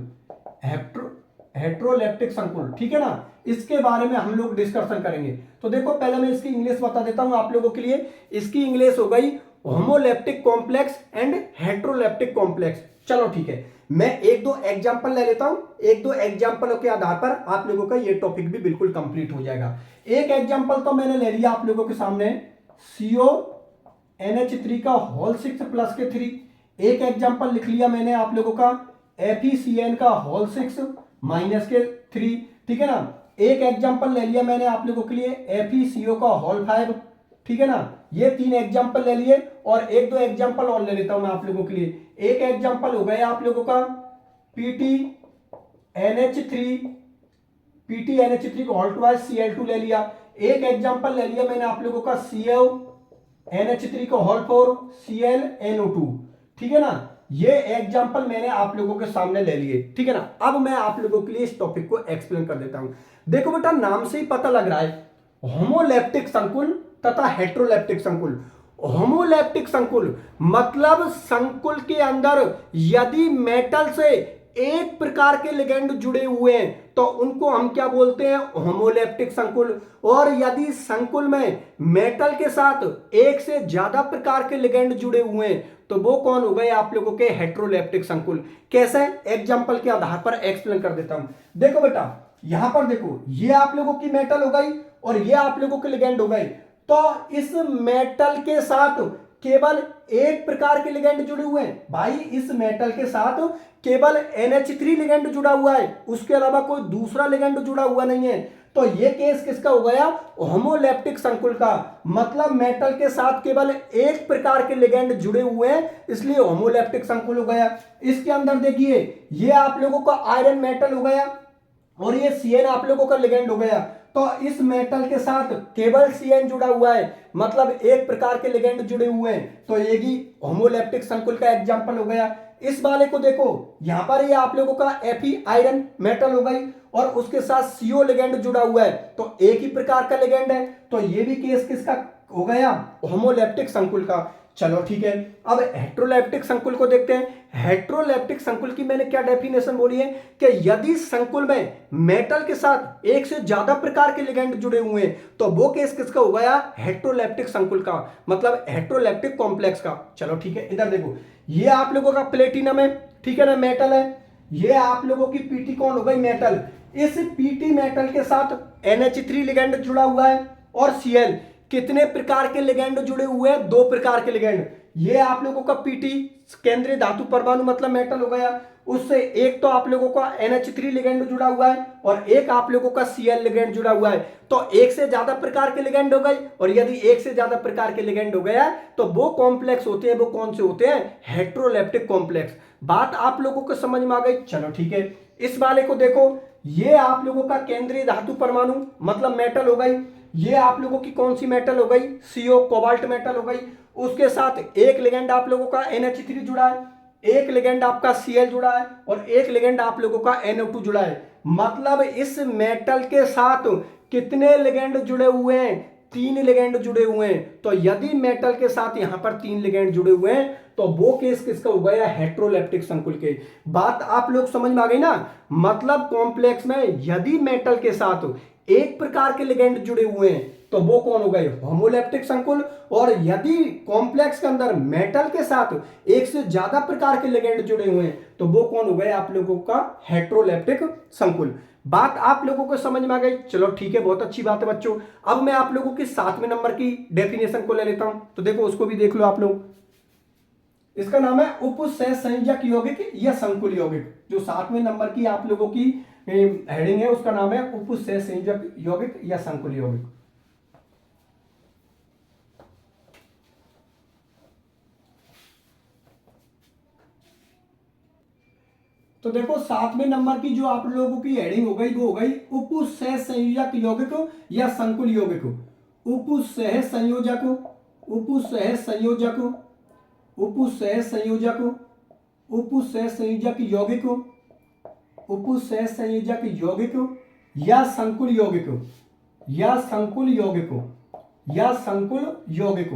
हेट्रोलेप्टिक संकुल। ठीक है ना, इसके बारे में हम लोग डिस्कशन करेंगे। तो देखो पहले मैं इसकी इंग्लिश बता देता हूं आप लोगों के लिए। इसकी इंग्लिश हो गई homoleptic complex and heteroleptic complex. चलो ठीक है, मैं एक दो एग्जांपल ले लेता हूं, एक दो एग्जांपलों के आधार पर आप लोगों का ये टॉपिक भी बिल्कुल कंप्लीट हो जाएगा। एक एग्जांपल तो मैंने ले लिया आप लोगों के सामने, CONH3 का होल 6 प्लस के 3। एक एग्जांपल लिख लिया मैंने आप लोगों का FeCN का होल 6 माइनस के 3। ठीक है ना, एक एग्जांपल ले लिया मैंने आप लोगों के लिए FeCO का होल 5। ठीक है ना, ये 3 एग्जांपल ले लिए, और एक दो एग्जांपल और ले लेता हूं मैं आप लोगों के लिए। एक एग्जांपल हो गया आप लोगों का PTNH3 को होल ट्वाइस Cl2 ले लिया। एक एग्जांपल ले लिया मैंने आप लोगों का CONH3 को होल 4 ClNO2। ठीक है ना, ये एग्जांपल मैंने आप लोगों के सामने ले लिए। ठीक है ना, अब मैं आप लोगों के लिए इस टॉपिक को एक्सप्लेन कर देता हूं। देखो बेटा, नाम से ही पता लग रहा है, होमोलेप्टिक संकुल तथा हेट्रोलेप्टिक संकुल। होमोलेप्टिक संकुल मतलब संकुल के अंदर यदि मेटल से एक प्रकार के लिगेंड जुड़े हुए हैं तो उनको हम क्या बोलते हैं? होमोलेप्टिक संकुल। और यदि संकुल में मेटल के साथ एक से ज्यादा प्रकार के लिगेंड जुड़े हुए हैं तो वो कौन हो गए आप लोगों के? हेट्रोलेप्टिक संकुल। कैसे? एग्जांपल के आधार पर एक्सप्लेन कर देता हूं। देखो बेटा, यहां पर देखो, ये आप लोगों की मेटल हो गई और ये आप लोगों के लिगेंड हो गए। तो इस मेटल के साथ केवल एक प्रकार के लिगेंड जुड़े हुए हैं। भाई इस मेटल के साथ केवल NH3 लिगेंड जुड़ा हुआ है, उसके अलावा कोई दूसरा लिगेंड जुड़ा हुआ नहीं है। तो ये केस किसका हो गया? होमोलेप्टिक संकुल का। मतलब मेटल के साथ केवल एक प्रकार के लिगेंड जुड़े हुए हैं, इसलिए होमोलेप्टिक संकुल हो गया। इसके अंदर देखिए, ये आप लोगों का आयरन मेटल हो गया और ये CN आप लोगों का लिगेंड हो गया। तो इस मेटल के साथ केवल CN जुड़ा हुआ है, मतलब एक प्रकार के लिगेंड जुड़े हुए हैं, तो ये भी होमोलेप्टिक संकुल का एग्जांपल हो गया। इस वाले को देखो, यहां पर ये आप लोगों का Fe आयरन मेटल हो गई और उसके साथ CO लिगेंड जुड़ा हुआ है, तो एक ही प्रकार का लिगेंड है, तो ये भी केस किसका हो गया, होमोलैप्टिक संकुल का। चलो ठीक है, अब हेट्रोलैप्टिक संकुल को देखते हैं। हेट्रोलैप्टिक संकुल की मैंने क्या डेफिनेशन बोली है कि यदि संकुल में मेटल के साथ एक से ज्यादा प्रकार के लिगेंड जुड़े हुए हैं तो वो केस किसका हो गया, हेट्रोलैप्टिक संकुल का, मतलब हेट्रोलैप्टिक कॉम्प्लेक्स का। चलो ठीक है, इधर देखो, ये आप लोगों का प्लेटिनम है, ठीक है ना, मेटल है, ये आप लोगों की पीटी कौन हो गई, मेटल। इस पीटी मेटल के साथ NH3 लिगेंड जुड़ा हुआ है और Cl, कितने प्रकार के लिगेंड जुड़े हुए हैं, दो प्रकार के लिगेंड। ये आप लोगों का पीटी केंद्रीय धातु परमाणु मतलब मेटल हो गया, उससे एक तो आप लोगों का NH3 लिगेंड जुड़ा हुआ है और एक आप लोगों का Cl लिगेंड जुड़ा हुआ है, तो एक से ज्यादा प्रकार के लिगेंड हो गई। और यदि एक से ज्यादा प्रकार के लिगेंड हो गया तो वो कॉम्प्लेक्स होते हैं, वो कौन से होते हैं, हेट्रोलैप्टिक कॉम्प्लेक्स। बात आप लोगों को समझ में आ गई। चलो ठीक है, इस वाले को देखो, ये आप लोगों का केंद्रीय धातु परमाणु मतलब मेटल हो गई, ये आप लोगों की कौन सी मेटल हो गई, CO कोबाल्ट मेटल हो गई। उसके साथ एक लिगेंड आप लोगों का NH3 जुड़ा है, एक लिगेंड आपका Cl जुड़ा है और एक लिगेंड आप लोगों का NO2 जुड़ा है। मतलब इस मेटल के साथ कितने लिगेंड जुड़े हुए हैं, 3 लिगेंड जुड़े हुए हैं। तो यदि मेटल के साथ यहां पर 3 लिगेंड जुड़े हुए हैं तो वो केस किसका हो गया, हेट्रोलैप्टिक संकुल के। बात आप लोग समझ में आ गई ना, मतलब कॉम्प्लेक्स में यदि मेटल के साथ एक प्रकार के लिगेंड जुड़े हुए हैं तो वो कौन हो गए, होमोलैप्टिक संकुल। और यदि कॉम्प्लेक्स के अंदर मेटल के साथ एक से ज्यादा प्रकार के लिगेंड जुड़े हुए हैं तो वो कौन हो गए, आप लोगों का हेट्रोलैप्टिक संकुल। बात आप लोगों को समझ में आ गई। चलो ठीक है, बहुत अच्छी बात है बच्चों। अब मैं आप लोगों की 7वें नंबर की डेफिनेशन को ले लेता हूं, तो देखो उसको भी देख लो आप लोग। इसका नाम है उपसहसंयोजक यौगिक या संकुल यौगिक। जो 7वें नंबर की आप लोगों की हेडिंग है उसका नाम है उपसहसंयोजक यौगिक या संकुल यौगिक। तो देखो 7वें नंबर की जो आप लोगों की हेडिंग हो गई वो हो गई उपसहसंयोजक यौगिक या संकुल यौगिक। उपसहसंयोजक, उपसहसंयोजक, उपसहसंयोजक, उपसहसंयोजक यौगिक, उपसहसंयोजक यौगिक या संकुल यौगिक, या संकुल यौगिक, या संकुल यौगिक,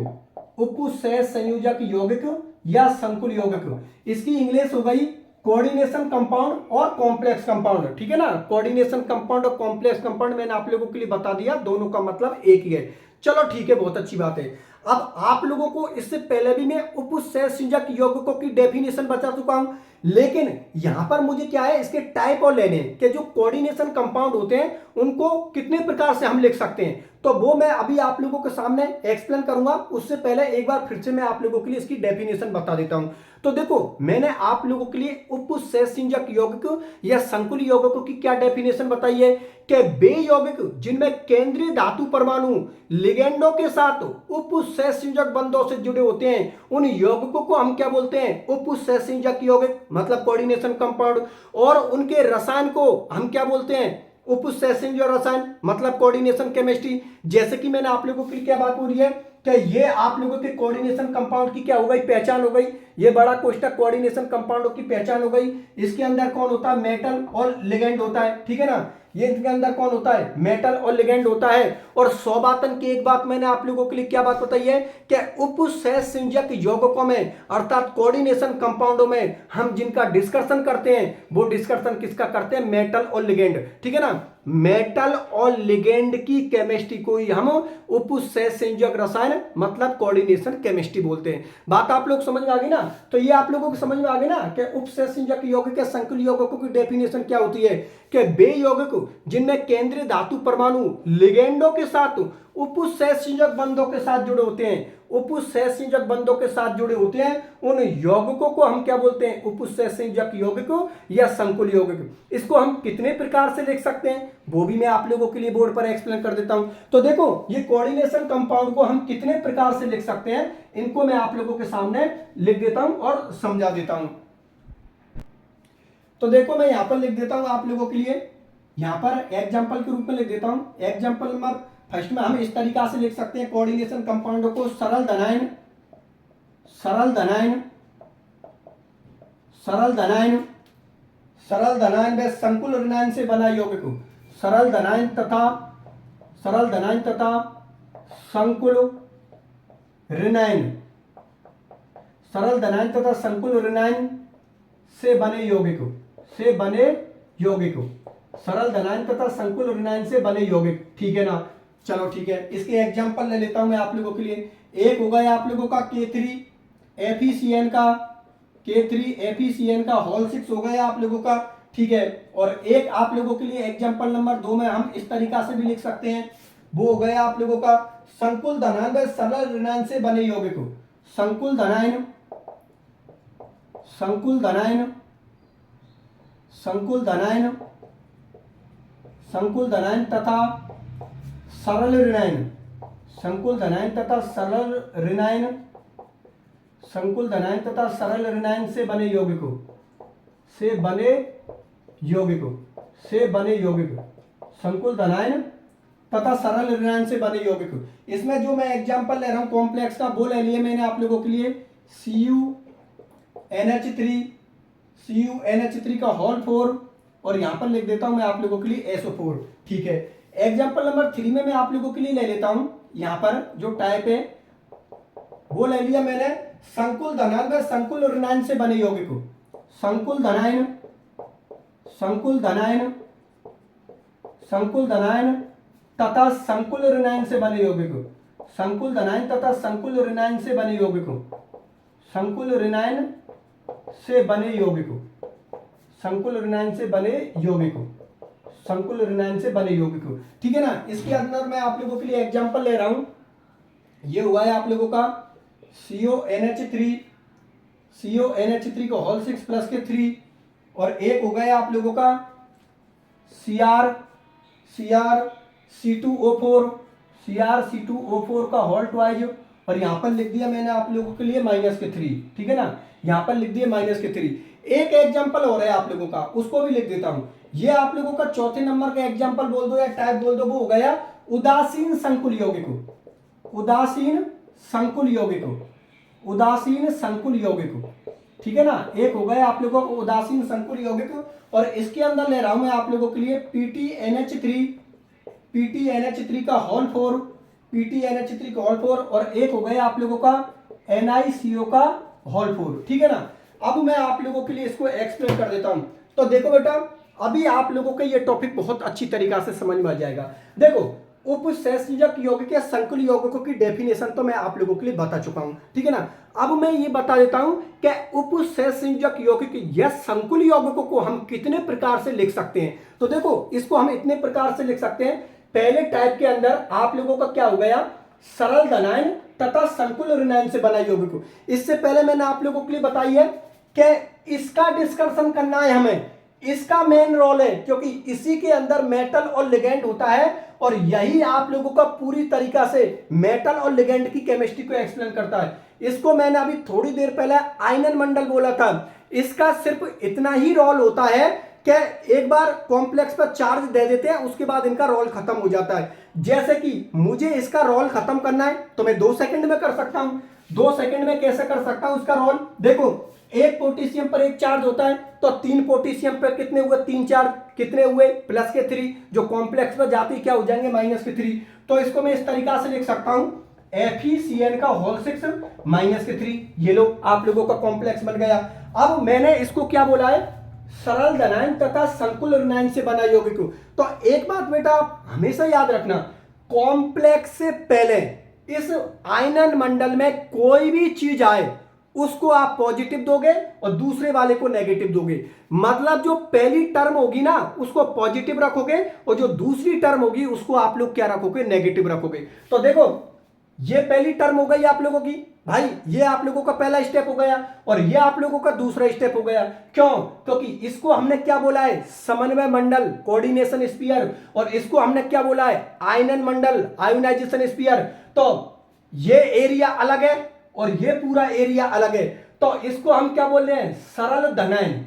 उपसहसंयोजक यौगिक या संकुल यौगिक। इसकी इंग्लिश हो गई कोऑर्डिनेशन कंपाउंड और कॉम्प्लेक्स कंपाउंड, ठीक है ना। कोऑर्डिनेशन कंपाउंड और कॉम्प्लेक्स कंपाउंड मैंने आप लोगों के लिए बता दिया, दोनों का मतलब एक ही है। चलो ठीक है, बहुत अच्छी बात है। अब आप लोगों को इससे पहले भी मैं उपसहसंयोजक यौगिकों की डेफिनेशन बता चुका हूं, लेकिन यहां पर मुझे क्या है, इसके टाइप और लेने के जो कोऑर्डिनेशन कंपाउंड होते हैं उनको कितने प्रकार से हम लिख सकते हैं, तो वो मैं अभी आप लोगों के सामने एक्सप्लेन करूंगा। उससे पहले एक बार फिर से मैं आप लोगों के लिए इसकी डेफिनेशन बता देता हूं। तो देखो मैंने आप लोगों के लिए उपसहसंयोजक यौगिक या संकुल यौगिकों की क्या डेफिनेशन बताई है कि वे यौगिक जिनमें केंद्रीय धातु परमाणु लिगेंडों के साथ उपसहसंयोजक बंधों से जुड़े होते हैं, उन यौगिकों को हम क्या बोलते हैं, उपसहसंयोजक यौगिक मतलब कोऑर्डिनेशन कंपाउंड। और उनके रसायन को हम क्या बोलते हैं, उपसहसंयोजक रसायन मतलब कोऑर्डिनेशन केमिस्ट्री। जैसे कि मैंने आप लोगों के लिए क्या बात बोली है कि ये आप लोगों के कोऑर्डिनेशन कंपाउंड की क्या हो गई, पहचान हो गई। ये बड़ा कोष्टक कोऑर्डिनेशन कंपाउंडों की पहचान हो गई। इसके अंदर कौन होता है, मेटल और लिगेंड होता है, ठीक है ना। ये इसके अंदर कौन होता है, मेटल और लिगेंड होता है। और सौबातन की एक बात मैंने आप लोगों के लिए क्या बात बताई है कि उपसहसंयोजक यौगिकों में अर्थात कोऑर्डिनेशन कंपाउंडों में हम जिनका डिस्कशन करते हैं वो डिस्कशन किसका करते हैं, मेटल और लिगेंड, ठीक है ना। मेटल और लिगेंड की केमिस्ट्री को ही हम उपसहसंयोजक रसायन मतलब कोऑर्डिनेशन केमिस्ट्री बोलते हैं। बात आप लोग समझ में आ गई ना। तो ये आप लोगों को समझ में आ गई ना कि उपसहसंयोजक यौगिक के संकुल यौगिकों की डेफिनेशन क्या होती है कि वे यौगिक जिनमें केंद्रीय धातु परमाणु लिगेंडों के साथ उपसहसंयोजक बंधों के साथ जुड़े होते हैं, उपसहसंयोजक बंधों के साथ जुड़े होते हैं, उन यौगिकों को हम क्या बोलते हैं, उपसहसंयोजक यौगिक या संकुल यौगिक। इसको हम कितने प्रकार से लिख सकते हैं वो भी मैं आप लोगों के लिए बोर्ड पर एक्सप्लेन कर देता हूं। तो देखो ये कोऑर्डिनेशन कंपाउंड को हम कितने प्रकार से लिख सकते हैं, इनको मैं आप लोगों के सामने लिख देता हूं और समझा देता हूं। तो देखो मैं यहां पर लिख देता हूं आप लोगों के लिए, यहां पर एग्जाम्पल के रूप में लिख देता हूं। एग्जाम्पल नंबर फर्स्ट में हम इस तरीका से लिख सकते हैं कोऑर्डिनेशन कंपाउंडों को, सरल धनायन, सरल धनायन, सरल धनायन व संकुल ऋणायन से बना यौगिक। सरल धनायन तथा संकुल ऋणायन, सरल धनायन तथा संकुल ऋणायन से बने यौगिक, सरल धनायन तथा संकुल ऋणायन से बने यौगिक। ठीक है ना, चलो ठीक है, इसके एग्जांपल ले लेता हूं मैं आप लोगों के लिए। एक हो गया आप लोगों का K3FeCN का होल 6 हो गया आप लोगों का। ठीक है, और एक आप लोगों के लिए एग्जांपल नंबर 2 में हम इस तरीका से भी लिख सकते हैं, वो हो गया आप लोगों का संकुल धनायन व सरल ऋणायन से बने यौगिक। संकुल धनायन तथा सरल ऋणायन, संकुल धनायन तथा सरल ऋणायन से बने यौगिक, संकुल धनायन तथा सरल ऋणायन से बने यौगिक। इसमें जो मैं एग्जांपल ले रहा हूं कॉम्प्लेक्स का, वो ले लिए मैंने आप लोगों के लिए CuNH3 का होल 4, और यहां पर लिख देता हूं मैं आप लोगों के लिए SO4। ठीक है, एग्जांपल नंबर 3 में मैं आप लोगों के लिए ले लेता हूं, यहां पर जो टाइप है वो ले लिया मैंने संकुल धनायन व संकुल ऋणायन से बने यौगिक। संकुल धनायन तथा संकुल ऋणायन से बने यौगिक, संकुल धनायन तथा संकुल ऋणायन से बने यौगिक, संकुल ऋणायन से बने यौगिक, संकुल ऋणायन से बने यौगिक, संकुल ऋणायन से बने यौगिक। ठीक है ना, इसके अंदर मैं आप लोगों के लिए एग्जांपल ले रहा हूं, ये हुआ है आप लोगों का CONH3 को होल 6 प्लस के 3, और एक हो गया आप लोगों का CrC2O4 का होल 2, और यहां पर लिख दिया मैंने आप लोगों के लिए माइनस के 3। ठीक है ना, यहां पर लिख दिया माइनस के 3। एक एग्जांपल हो रहा है आप लोगों का, उसको भी लिख देता हूं। ये आप लोगों का चौथे नंबर का एग्जांपल बोल दो या टाइप बोल दो, वो हो गया उदासीन संकुल यौगिक, उदासीन संकुल यौगिक। ठीक है ना, एक हो गया आप लोगों को उदासीन संकुल यौगिक, और इसके अंदर ले रहा हूं मैं आप लोगों के लिए PTNH3 का होल 4, और एक हो गया आप लोगों का NiCO का होल 4। ठीक है ना, अब मैं आप लोगों के लिए इसको एक्सप्लेन कर देता हूं। तो देखो बेटा, अभी आप लोगों को ये टॉपिक बहुत अच्छी तरीका से समझ में आ जाएगा। देखो, उपसंयोजक यौगिक या संकुल यौगिकों की डेफिनेशन तो मैं आप लोगों के लिए बता चुका हूं। ठीक है ना, अब मैं ये बता देता हूं कि उपसंयोजक यौगिक या संकुल यौगिकों को हम कितने प्रकार से लिख सकते हैं। तो देखो, इसको हम इतने प्रकार से लिख सकते हैं। पहले टाइप के अंदर आप लोगों का क्या हो गया, सरल धनायन तथा संकुल ऋणायन से बना यौगिक। इससे पहले मैंने आप लोगों के लिए बताई है कि इसका डिस्कशन करना है हमें, इसका मेन रोल है, क्योंकि इसी के अंदर मेटल और लिगेंड होता है, और यही आप लोगों का पूरी तरीका से मेटल और लिगेंड की केमिस्ट्री को एक्सप्लेन करता है। इसको मैंने अभी थोड़ी देर पहले आयनन मंडल बोला था। इसका सिर्फ इतना ही रोल होता है कि एक बार कॉम्प्लेक्स पर चार्ज दे देते हैं, उसके बाद इनका रोल खत्म हो जाता है। जैसे कि मुझे इसका रोल खत्म करना है तो मैं 2 सेकंड में कर सकता हूं। 2 सेकंड में कैसे कर सकता हूं इसका रोल, देखो, एक पोटेशियम पर एक चार्ज होता है, तो 3 पोटेशियम पर कितने हुए, 3 चार्ज कितने हुए, प्लस के 3, जो कॉम्प्लेक्स पर जाती क्या हो जाएंगे, माइनस के 3। तो इसको मैं इस तरीका से लिख सकता हूं, FeCN का होल 6 माइनस के 3। ये लो आप लोगों का कॉम्प्लेक्स बन गया। अब मैंने इसको क्या बोला है, सरल धनायन तथा संकुल ऋणायन से बना यौगिक। तो एक बात बेटा हमेशा याद रखना, कॉम्प्लेक्स से पहले इस आयनन मंडल में कोई भी चीज आए उसको आप पॉजिटिव दोगे और दूसरे वाले को नेगेटिव दोगे। मतलब जो पहली टर्म होगी ना उसको पॉजिटिव रखोगे, और जो दूसरी टर्म होगी उसको आप लोग क्या रखोगे, नेगेटिव रखोगे। तो देखो, ये पहली टर्म हो गई आप लोगों की, भाई ये आप लोगों का पहला स्टेप हो गया, और ये आप लोगों का दूसरा स्टेप हो गया। क्यों, क्योंकि इसको हमने क्या बोला है, समन्वय मंडल, कोऑर्डिनेशन स्फीयर, और इसको हमने क्या बोला है, आयनन मंडल, आयोनाइजेशन स्फीयर। तो ये एरिया अलग है और ये पूरा एरिया अलग है, तो इसको हम क्या बोल रहे हैं, सरल धनायन।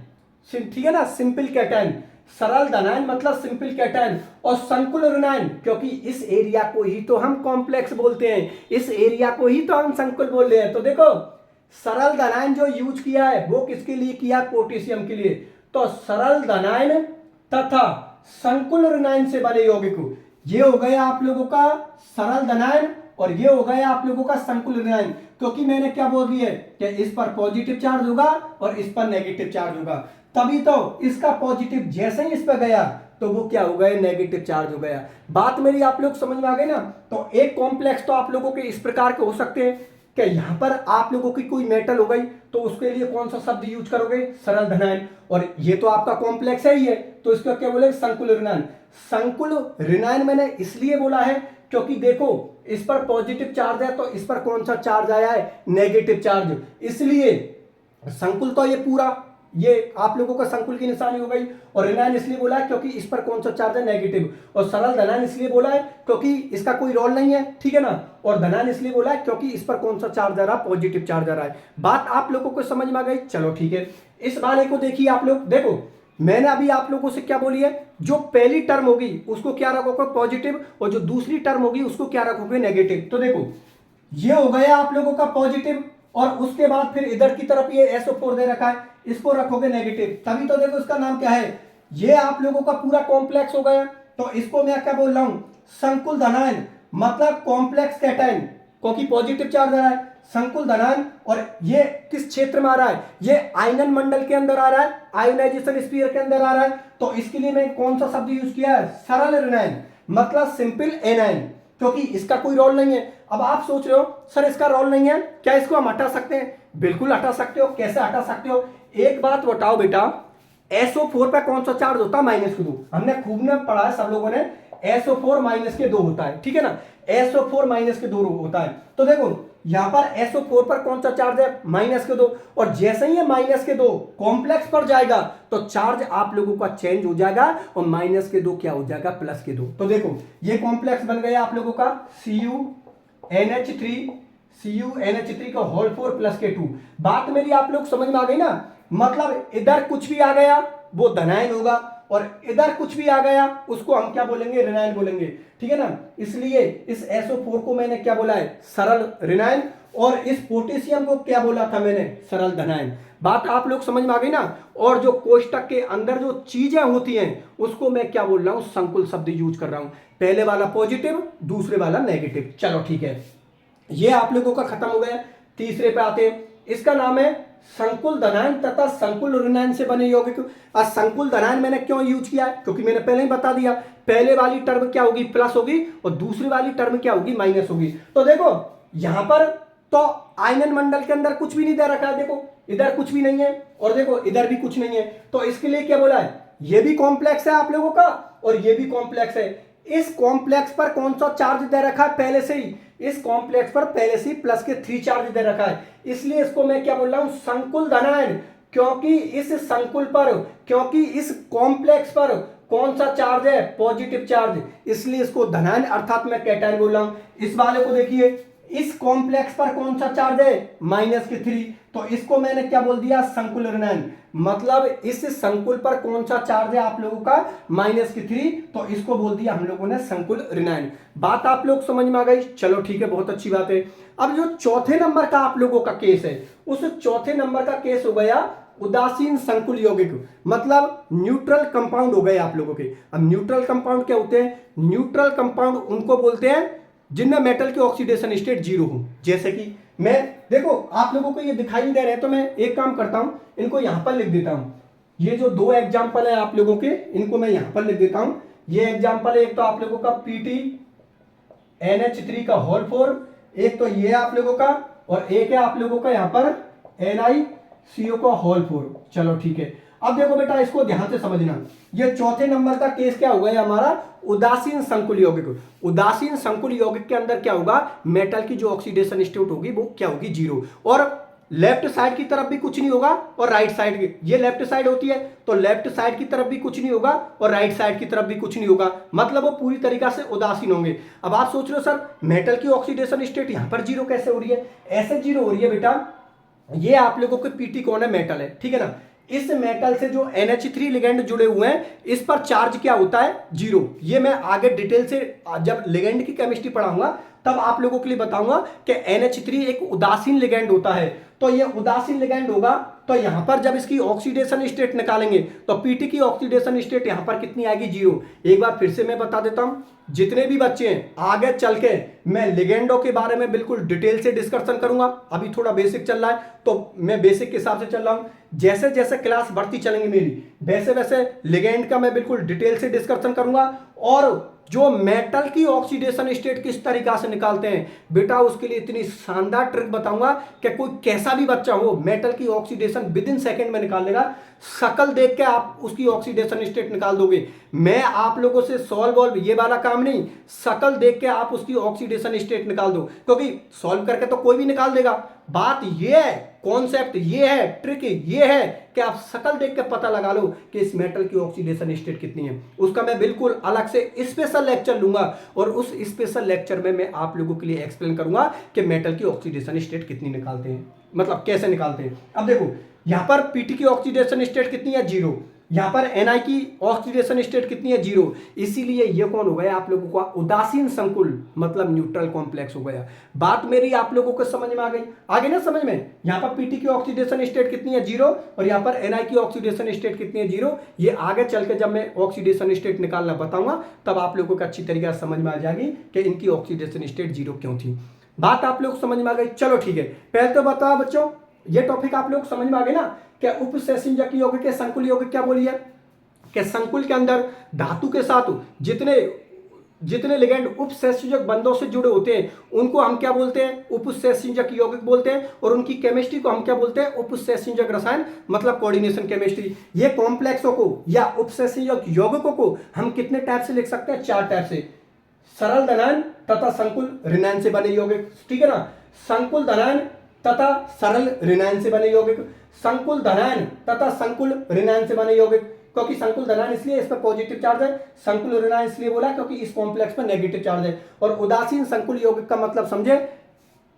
ठीक है ना, सिंपल कैटायन। सरल धनायन मतलब सिंपल कैटायन, और संकुल ऋणायन, क्योंकि इस एरिया को ही तो हम कॉम्प्लेक्स बोलते हैं, इस एरिया को ही तो हम संकुल बोल रहे हैं। तो देखो, सरल धनायन जो यूज किया है वो किसके लिए किया है? पोटेशियम के लिए। तो सरल धनायन तथा संकुल ऋणायन से बने यौगिक, ये हो गया आप लोगों का सरल धनायन और ये हो गया आप लोगों का संकुल ऋणायन, क्योंकि मैंने क्या बोल दिया है कि इस पर पॉजिटिव चार्ज होगा और इस पर नेगेटिव चार्ज होगा, तभी तो इसका पॉजिटिव जैसे ही इस पर गया तो वो क्या हो गया? नेगेटिव चार्ज हो गया। बात मेरी आप लोग समझ में आ गई ना? तो एक कॉम्प्लेक्स तो आप लोगों के इस प्रकार के हो सकते हैं कि यहां पर आप लोगों की कोई मेटल हो गई तो उसके लिए कौन सा शब्द यूज करोगे? सरल धनायन। और ये तो आपका कॉम्प्लेक्स है ही है, तो इसका क्या बोले? संकुल ऋणायन। संकुल ऋणायन मैंने इसलिए बोला है क्योंकि देखो इस पर पॉजिटिव चार्ज है तो इस पर कौन सा चार्ज आया है? Negative charge. इसलिए संकुल तो ये पूरा ये आप लोगों का संकुल की निशानी हो गई, और ऋणायन इसलिए बोला है क्योंकि इस पर कौन सा चार्ज है? नेगेटिव। और सरल धनायन इसलिए बोला है क्योंकि इसका कोई रोल नहीं है, ठीक है ना? और धनायन इसलिए बोला है क्योंकि इस पर कौन सा चार्ज आ रहा है? पॉजिटिव चार्ज आ रहा है। बात आप लोगों को समझ में आ गई? चलो ठीक है, इस वाले को देखिए आप लोग। देखो मैंने अभी आप लोगों से क्या बोली है? जो पहली टर्म होगी उसको क्या रखोगे? पॉजिटिव, और जो दूसरी टर्म होगी उसको क्या रखोगे? नेगेटिव। तो देखो ये हो गया आप लोगों का पॉजिटिव, और उसके बाद फिर इधर की तरफ ये SO4 दे रखा है, इसको रखोगे नेगेटिव, तभी तो देखो इसका नाम क्या है? ये आप लोगों का पूरा कॉम्प्लेक्स हो गया। तो इसको मैं क्या बोल रहा हूं? संकुल धनायन, मतलब कॉम्प्लेक्स कैटायन, क्योंकि पॉजिटिव चार्ज आ रहा है। संकुल धनायन, और ये किस क्षेत्र में आ रहा है? ये आयनन मंडल के अंदर आ रहा है, आयोनाइजेशन स्फीयर के अंदर आ रहा है। तो इसके लिए मैं कौन सा शब्द यूज किया है? सरल ऋणायन, मतलब सिंपल एनायन, क्योंकि इसका कोई रोल नहीं है। अब आप सोच रहे हो सर इसका रोल नहीं है, क्या इसको हम हटा सकते हैं? बिल्कुल हटा सकते हो। कैसे हटा सकते हो? एक बात बताओ बेटा, SO4 पे कौन सा चार्ज होता है? -2। हमने खूब ने पढ़ा है सब लोगों ने, SO4 -2 होता है, ठीक है ना? SO4 -2 होता है। तो देखो यहां पर SO4 पर कौन सा चार्ज है? -2। और जैसे ही ये -2 कॉम्प्लेक्स पर जाएगा तो चार्ज आप लोगों का चेंज हो जाएगा और -2 क्या हो जाएगा? +2। तो देखो ये कॉम्प्लेक्स बन गया आप लोगों का CuNH3 का होल 4 + K2। बात मेरी आप लोग समझ में आ गई ना? मतलब इधर कुछ भी आ गया वो धनायन होगा, और इधर कुछ भी आ गया उसको हम क्या बोलेंगे? ऋणायन बोलेंगे, ठीक है ना? इसलिए इस SO4 को मैंने क्या बोला है? सरल ऋणायन, और इस पोटेशियम को क्या बोला था मैंने? सरल धनायन। बात आप लोग समझ में आ गई ना? और जो कोष्टक के अंदर जो चीजें होती हैं उसको मैं क्या बोल रहा हूं? संकुल शब्द यूज कर रहा हूं। पहले वाला पॉजिटिव, दूसरे वाला नेगेटिव। चलो ठीक है, ये आप लोगों का खत्म हो गया। तीसरे पे आते हैं, इसका नाम है संकुल धनायन तथा संकुल ऋणायन से बने यौगिक। और संकुल धनायन मैंने क्यों यूज किया है? क्योंकि मैंने पहले ही बता दिया, पहले वाली टर्म क्या होगी? प्लस होगी, और दूसरी वाली टर्म क्या होगी? माइनस होगी। तो देखो यहां पर तो आयनन मंडल के अंदर कुछ भी नहीं दे रखा है, देखो इधर कुछ भी नहीं है और देखो इधर भी कुछ नहीं है। तो इसके लिए क्या बोला है? ये भी कॉम्प्लेक्स है आप लोगों का और ये भी कॉम्प्लेक्स है। इस कॉम्प्लेक्स पर कौन सा चार्ज दे रखा है? पहले से ही इस कॉम्प्लेक्स पर पहले से ही +3 चार्ज दे रखा है, इसलिए इसको मैं क्या बोल रहा हूं? संकुल धनायन। क्योंकि इस संकुल पर, क्योंकि इस कॉम्प्लेक्स पर कौन सा चार्ज है? पॉजिटिव चार्ज, इसलिए इसको धनायन अर्थात मैं कैटायन बोल रहा हूं। इस वाले को देखिए, इस कॉम्प्लेक्स पर कौन सा चार्ज है? -3, तो इसको मैंने क्या बोल दिया? संकुल ऋणायन। मतलब इस संकुल पर कौन सा चार्ज है आप लोगों का? -3, तो इसको बोल दिया हम लोगों ने संकुल ऋणायन। बात आप लोग समझ में आ गई? चलो ठीक है, बहुत अच्छी बात है। अब जो चौथे नंबर का आप लोगों का केस है, उस चौथे नंबर का केस हो गया उदासीन संकुल यौगिक, मतलब न्यूट्रल कंपाउंड हो गए आप लोगों के। अब न्यूट्रल कंपाउंड क्या होते हैं? न्यूट्रल कंपाउंड उनको बोलते हैं जिनमें मेटल की ऑक्सीडेशन स्टेट 0 हो। जैसे कि मैं, देखो आप लोगों को ये दिखाई नहीं दे रहे, तो मैं एक काम करता हूं, इनको यहां पर लिख देता हूं। ये जो 2 एग्जाम्पल है आप लोगों के, इनको मैं यहां पर लिख देता हूं। ये एग्जाम्पल है, एक तो आप लोगों का PtNH3 का होल 4, एक तो ये आप लोगों का, और एक है आप लोगों का यहां पर NiCO का होल 4। चलो ठीक है, अब देखो बेटा इसको ध्यान से समझना। ये चौथे नंबर का केस क्या होगा? हमारा उदासीन संकुल यौगिक। उदासीन संकुल यौगिक के अंदर क्या होगा? मेटल की जो ऑक्सीडेशन स्टेट होगी वो क्या होगी? 0। और लेफ्ट साइड की तरफ भी कुछ नहीं होगा, और राइट साइड की, ये लेफ्ट साइड होती है तो लेफ्ट साइड की तरफ भी कुछ नहीं होगा और राइट साइड की तरफ भी कुछ नहीं होगा, मतलब वो पूरी तरीका से उदासीन होंगे। अब आप सोच रहे हो सर मेटल की ऑक्सीडेशन स्टेट यहां पर 0 कैसे हो रही है? ऐसे 0 हो रही है बेटा, ये आप लोगों के पीटी कौन है? मेटल है, ठीक है ना? इस मेटल से जो NH3 लिगेंड जुड़े हुए हैं, इस पर चार्ज क्या होता है? 0। ये मैं आगे डिटेल से जब लिगेंड की केमिस्ट्री पढ़ाऊंगा तब आप लोगों के लिए बताऊंगा कि NH3 एक उदासीन लिगैंड होता है। तो ये उदासीन लिगैंड होगा, तो यहां पर जब इसकी ऑक्सीडेशन स्टेट निकालेंगे तो पीटी की ऑक्सीडेशन स्टेट यहां पर कितनी आएगी, 0। एक बार फिर से मैं बता देता हूं, जितने भी बच्चे हैं आगे चल के मैं लिगेंडों के बारे में बिल्कुल डिटेल से डिस्कशन करूंगा। अभी थोड़ा बेसिक चल रहा है तो मैं बेसिक के हिसाब से चल रहा हूं। जैसे जैसे क्लास बढ़ती चलेंगी मेरी, वैसे वैसे लिगेंड का मैं बिल्कुल डिटेल से डिस्कशन करूंगा। और जो मेटल की ऑक्सीडेशन स्टेट किस तरीका से निकालते हैं बेटा, उसके लिए इतनी शानदार ट्रिक बताऊंगा कि कोई कैसा भी बच्चा हो मेटल की ऑक्सीडेशन विद इन सेकेंड में निकाल लेगा। शकल देख के आप उसकी ऑक्सीडेशन स्टेट निकाल दोगे। मैं आप लोगों से सॉल्व वॉल्व ये वाला काम नहीं, शकल देख के आप उसकी ऑक्सीडेशन स्टेट निकाल दो, क्योंकि सॉल्व करके तो कोई भी निकाल देगा। बात ये है, कॉन्सेप्ट ये है, ट्रिक ये है कि आप शकल देख के पता लगा लो कि इस मेटल की ऑक्सीडेशन स्टेट कितनी है। उसका मैं बिल्कुल अलग से स्पेशल लेक्चर लूंगा और उस स्पेशल लेक्चर में मैं आप लोगों के लिए एक्सप्लेन करूंगा कि मेटल की ऑक्सीडेशन स्टेट कितनी निकालते हैं, मतलब कैसे निकालते हैं। अब देखो यहां पर पीटी की ऑक्सीडेशन स्टेट कितनी है, 0। यहां पर एनआई की ऑक्सीडेशन स्टेट कितनी है, 0। इसीलिए ये कौन हो गया आप लोगों का उदासीन संकुल, मतलब न्यूट्रल कॉम्प्लेक्स हो गया। बात मेरी आप लोगों को समझ में आ गई, आगे ना समझ में। यहां पर पीटी की ऑक्सीडेशन स्टेट कितनी है, 0, और यहां पर एनआई की ऑक्सीडेशन स्टेट कितनी है, 0। ये आगे चल के जब मैं ऑक्सीडेशन स्टेट निकालना बताऊंगा तब आप लोगों को अच्छी तरीके से समझ में आ जाएगी कि इनकी ऑक्सीडेशन स्टेट 0 क्यों थी। बात आप लोग समझ में आ गई। चलो ठीक है, पहले तो बताओ बच्चों, ये टॉपिक आप लोग समझ में आ गए ना, क्या उपसंयोजक यौगिक के संकुल यौगिक क्या बोली है कि संकुल के अंदर धातु के साथ जितने जितने लिगेंड उपसंयोजक बंधों से जुड़े होते हैं उनको हम क्या बोलते हैं, उपसंयोजक यौगिक बोलते हैं। और उनकी केमिस्ट्री को हम क्या बोलते हैं, उपसंयोजक रसायन, मतलब कोऑर्डिनेशन केमिस्ट्री। ये कॉम्प्लेक्सों को या उपसंयोजक यौगिकों को हम कितने टाइप से लिख सकते हैं, 4 टाइप से, सरल धनायन तथा संकुल ऋणायन से बने यौगिक, ठीक है ना। संकुल धनायन तथा सरल ऋणायन से बने यौगिक, संकुल धनायन तथा संकुल ऋणायन से बने यौगिक, क्योंकि संकुल धनायन इसलिए इस पर पॉजिटिव चार्ज है, संकुल ऋणायन इसलिए बोला क्योंकि इस कॉम्प्लेक्स पर नेगेटिव चार्ज है। और उदासीन संकुल यौगिक का मतलब समझे,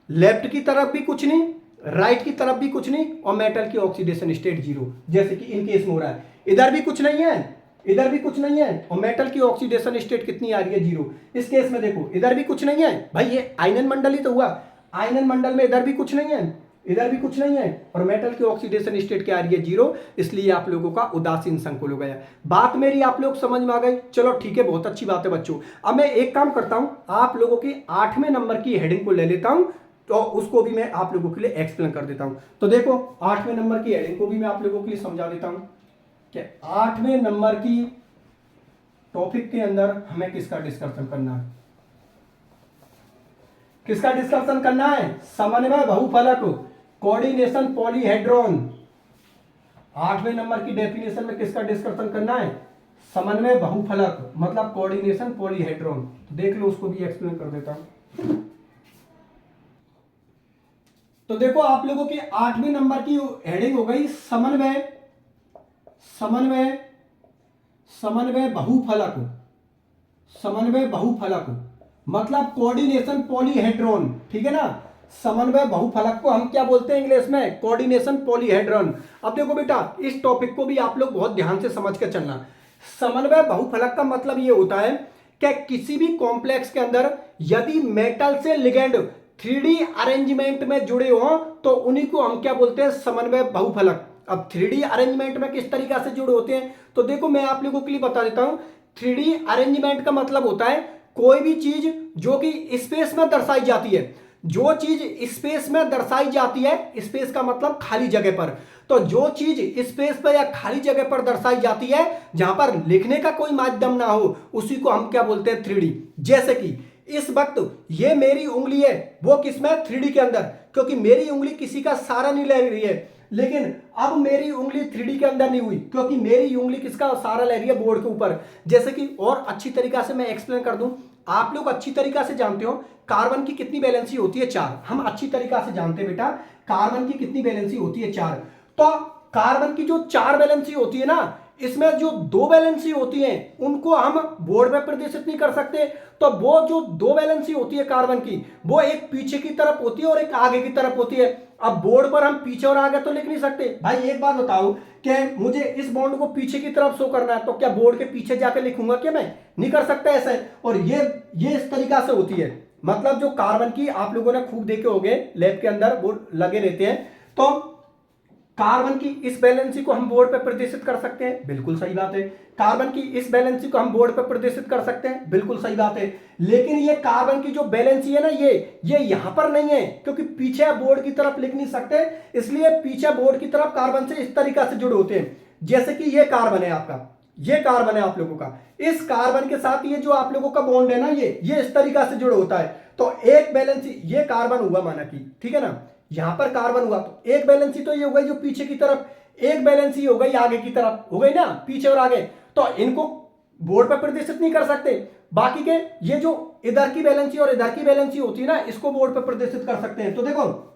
लेफ्ट की तरफ भी कुछ नहीं, राइट की तरफ भी कुछ नहीं, और मेटल की ऑक्सीडेशन स्टेट 0, जैसे कि इन केस में हो रहा है। इधर भी कुछ नहीं है, इधर भी कुछ नहीं है, और मेटल की ऑक्सीडेशन स्टेट कितनी आ रही है, 0। इस केस में देखो इधर भी कुछ नहीं है, भाई ये आयनन मंडल ही तो हुआ, आयनन मंडल में इधर भी कुछ नहीं है, इधर भी कुछ नहीं है, और मेटल की ऑक्सीडेशन स्टेट क्या आ रही है, 0। इसलिए आप लोगों का उदासीन संकुल हो गया। बात मेरी आप लोग समझ में आ गई। चलो ठीक है, बहुत अच्छी बात है बच्चों। अब मैं एक काम करता हूं, आप लोगों की 8वें नंबर की हेडिंग को ले लेता हूं, तो उसको भी मैं आप लोगों के लिए एक्सप्लेन कर देता हूं। तो देखो 8वें नंबर की हेडिंग को भी मैं आप लोगों के लिए समझा देता हूं कि 8वें नंबर की टॉपिक के अंदर हमें किसका डिस्कशन करना है, किसका डिस्कशन करना है, समन्वय बहुफलक, कोऑर्डिनेशन पॉलीहेड्रॉन। 8वें नंबर की डेफिनेशन में किसका डिस्कशन करना है, समन्वय बहुफलक, मतलब कोऑर्डिनेशन पॉलीहेड्रॉन। तो देख लो, उसको भी एक्सप्लेन कर देता हूं। तो देखो आप लोगों की 8वें नंबर की हेडिंग हो गई समन्वय, समन्वय समन्वय बहुफलक, समन्वय बहुफलक मतलब कोऑर्डिनेशन पॉलीहेड्रॉन, ठीक है ना। समन्वय बहुफलक को हम क्या बोलते हैं इंग्लिश में, कोऑर्डिनेशन पॉलीहेड्रॉन। अब देखो बेटा, इस टॉपिक को भी आप लोग बहुत ध्यान से समझ के चलना। समन्वय बहुफलक का मतलब ये होता है कि किसी भी कॉम्प्लेक्स के अंदर यदि मेटल से लिगेंड 3D अरेंजमेंट में जुड़े हो तो उन्हीं को हम क्या बोलते हैं, समन्वय बहुफलक। अब 3D अरेंजमेंट में किस तरीके से जुड़े होते हैं, तो देखो मैं आप लोगों के लिए बता देता हूं। 3D अरेंजमेंट का मतलब होता है कोई भी चीज जो कि स्पेस में दर्शाई जाती है, जो चीज स्पेस में दर्शाई जाती है, स्पेस का मतलब खाली जगह पर, तो जो चीज स्पेस पर या खाली जगह पर दर्शाई जाती है जहां पर लिखने का कोई माध्यम ना हो, उसी को हम क्या बोलते हैं, 3D। जैसे कि इस वक्त ये मेरी उंगली है, वो किसमें, 3D के अंदर, क्योंकि मेरी उंगली किसी का सहारा नहीं ले रही है। लेकिन अब मेरी उंगली 3D के अंदर नहीं हुई क्योंकि मेरी उंगली किसका सहारा ले रही है, बोर्ड के ऊपर। जैसे कि और अच्छी तरीका से मैं एक्सप्लेन कर दूं, आप लोग अच्छी तरीका से जानते हो कार्बन की कितनी वैलेंसी होती है, 4। हम अच्छी तरीका से जानते हैं बेटा कार्बन की कितनी वैलेंसी होती है, 4। तो कार्बन की जो 4 वैलेंसी होती है ना, इसमें जो 2 वैलेंसी होती है उनको हम बोर्ड में प्रदर्शित नहीं कर सकते। तो वो जो 2 वैलेंसी होती है कार्बन की, वो एक पीछे की तरफ होती है और एक आगे की तरफ होती है। अब बोर्ड पर हम पीछे और आगे तो लिख नहीं सकते। भाई एक बात बताओ कि मुझे इस बॉन्ड को पीछे की तरफ शो करना है, तो क्या बोर्ड के पीछे जाकर लिखूंगा क्या मैं, नहीं कर सकता ऐसे। और ये इस तरीका से होती है, मतलब जो कार्बन की आप लोगों ने खूब देखे होंगे लैब के अंदर वो लगे रहते हैं, तो कार्बन की इस वैलेंसी को हम बोर्ड पर प्रदर्शित कर सकते हैं, बिल्कुल सही बात है। कार्बन की इस वैलेंसी को हम बोर्ड पर प्रदर्शित कर सकते हैं, बिल्कुल सही बात है। लेकिन ये कार्बन की जो वैलेंसी है ना, ये यहां पर नहीं है, क्योंकि पीछे बोर्ड की तरफ लिख नहीं सकते, इसलिए पीछे बोर्ड की तरफ कार्बन से इस तरीका से जुड़े होते हैं। जैसे कि ये कार्बन है आपका, ये कार्बन है आप लोगों का, इस कार्बन के साथ ये जो आप लोगों का बॉन्ड है ना, ये इस तरीका से जुड़े होता है। तो एक बैलेंसी ये कार्बन हुआ माना कि, ठीक है ना, यहां पर कार्बन हुआ, तो एक बैलेंसी तो ये हो गई जो पीछे की तरफ, एक बैलेंसी हो गई आगे की तरफ, हो गई ना, पीछे और आगे। तो इनको बोर्ड पर प्रदर्शित नहीं कर सकते। बाकी के ये जो इधर की बैलेंसी और इधर की बैलेंसी होती है ना, इसको बोर्ड पर प्रदर्शित कर सकते हैं। तो देखो,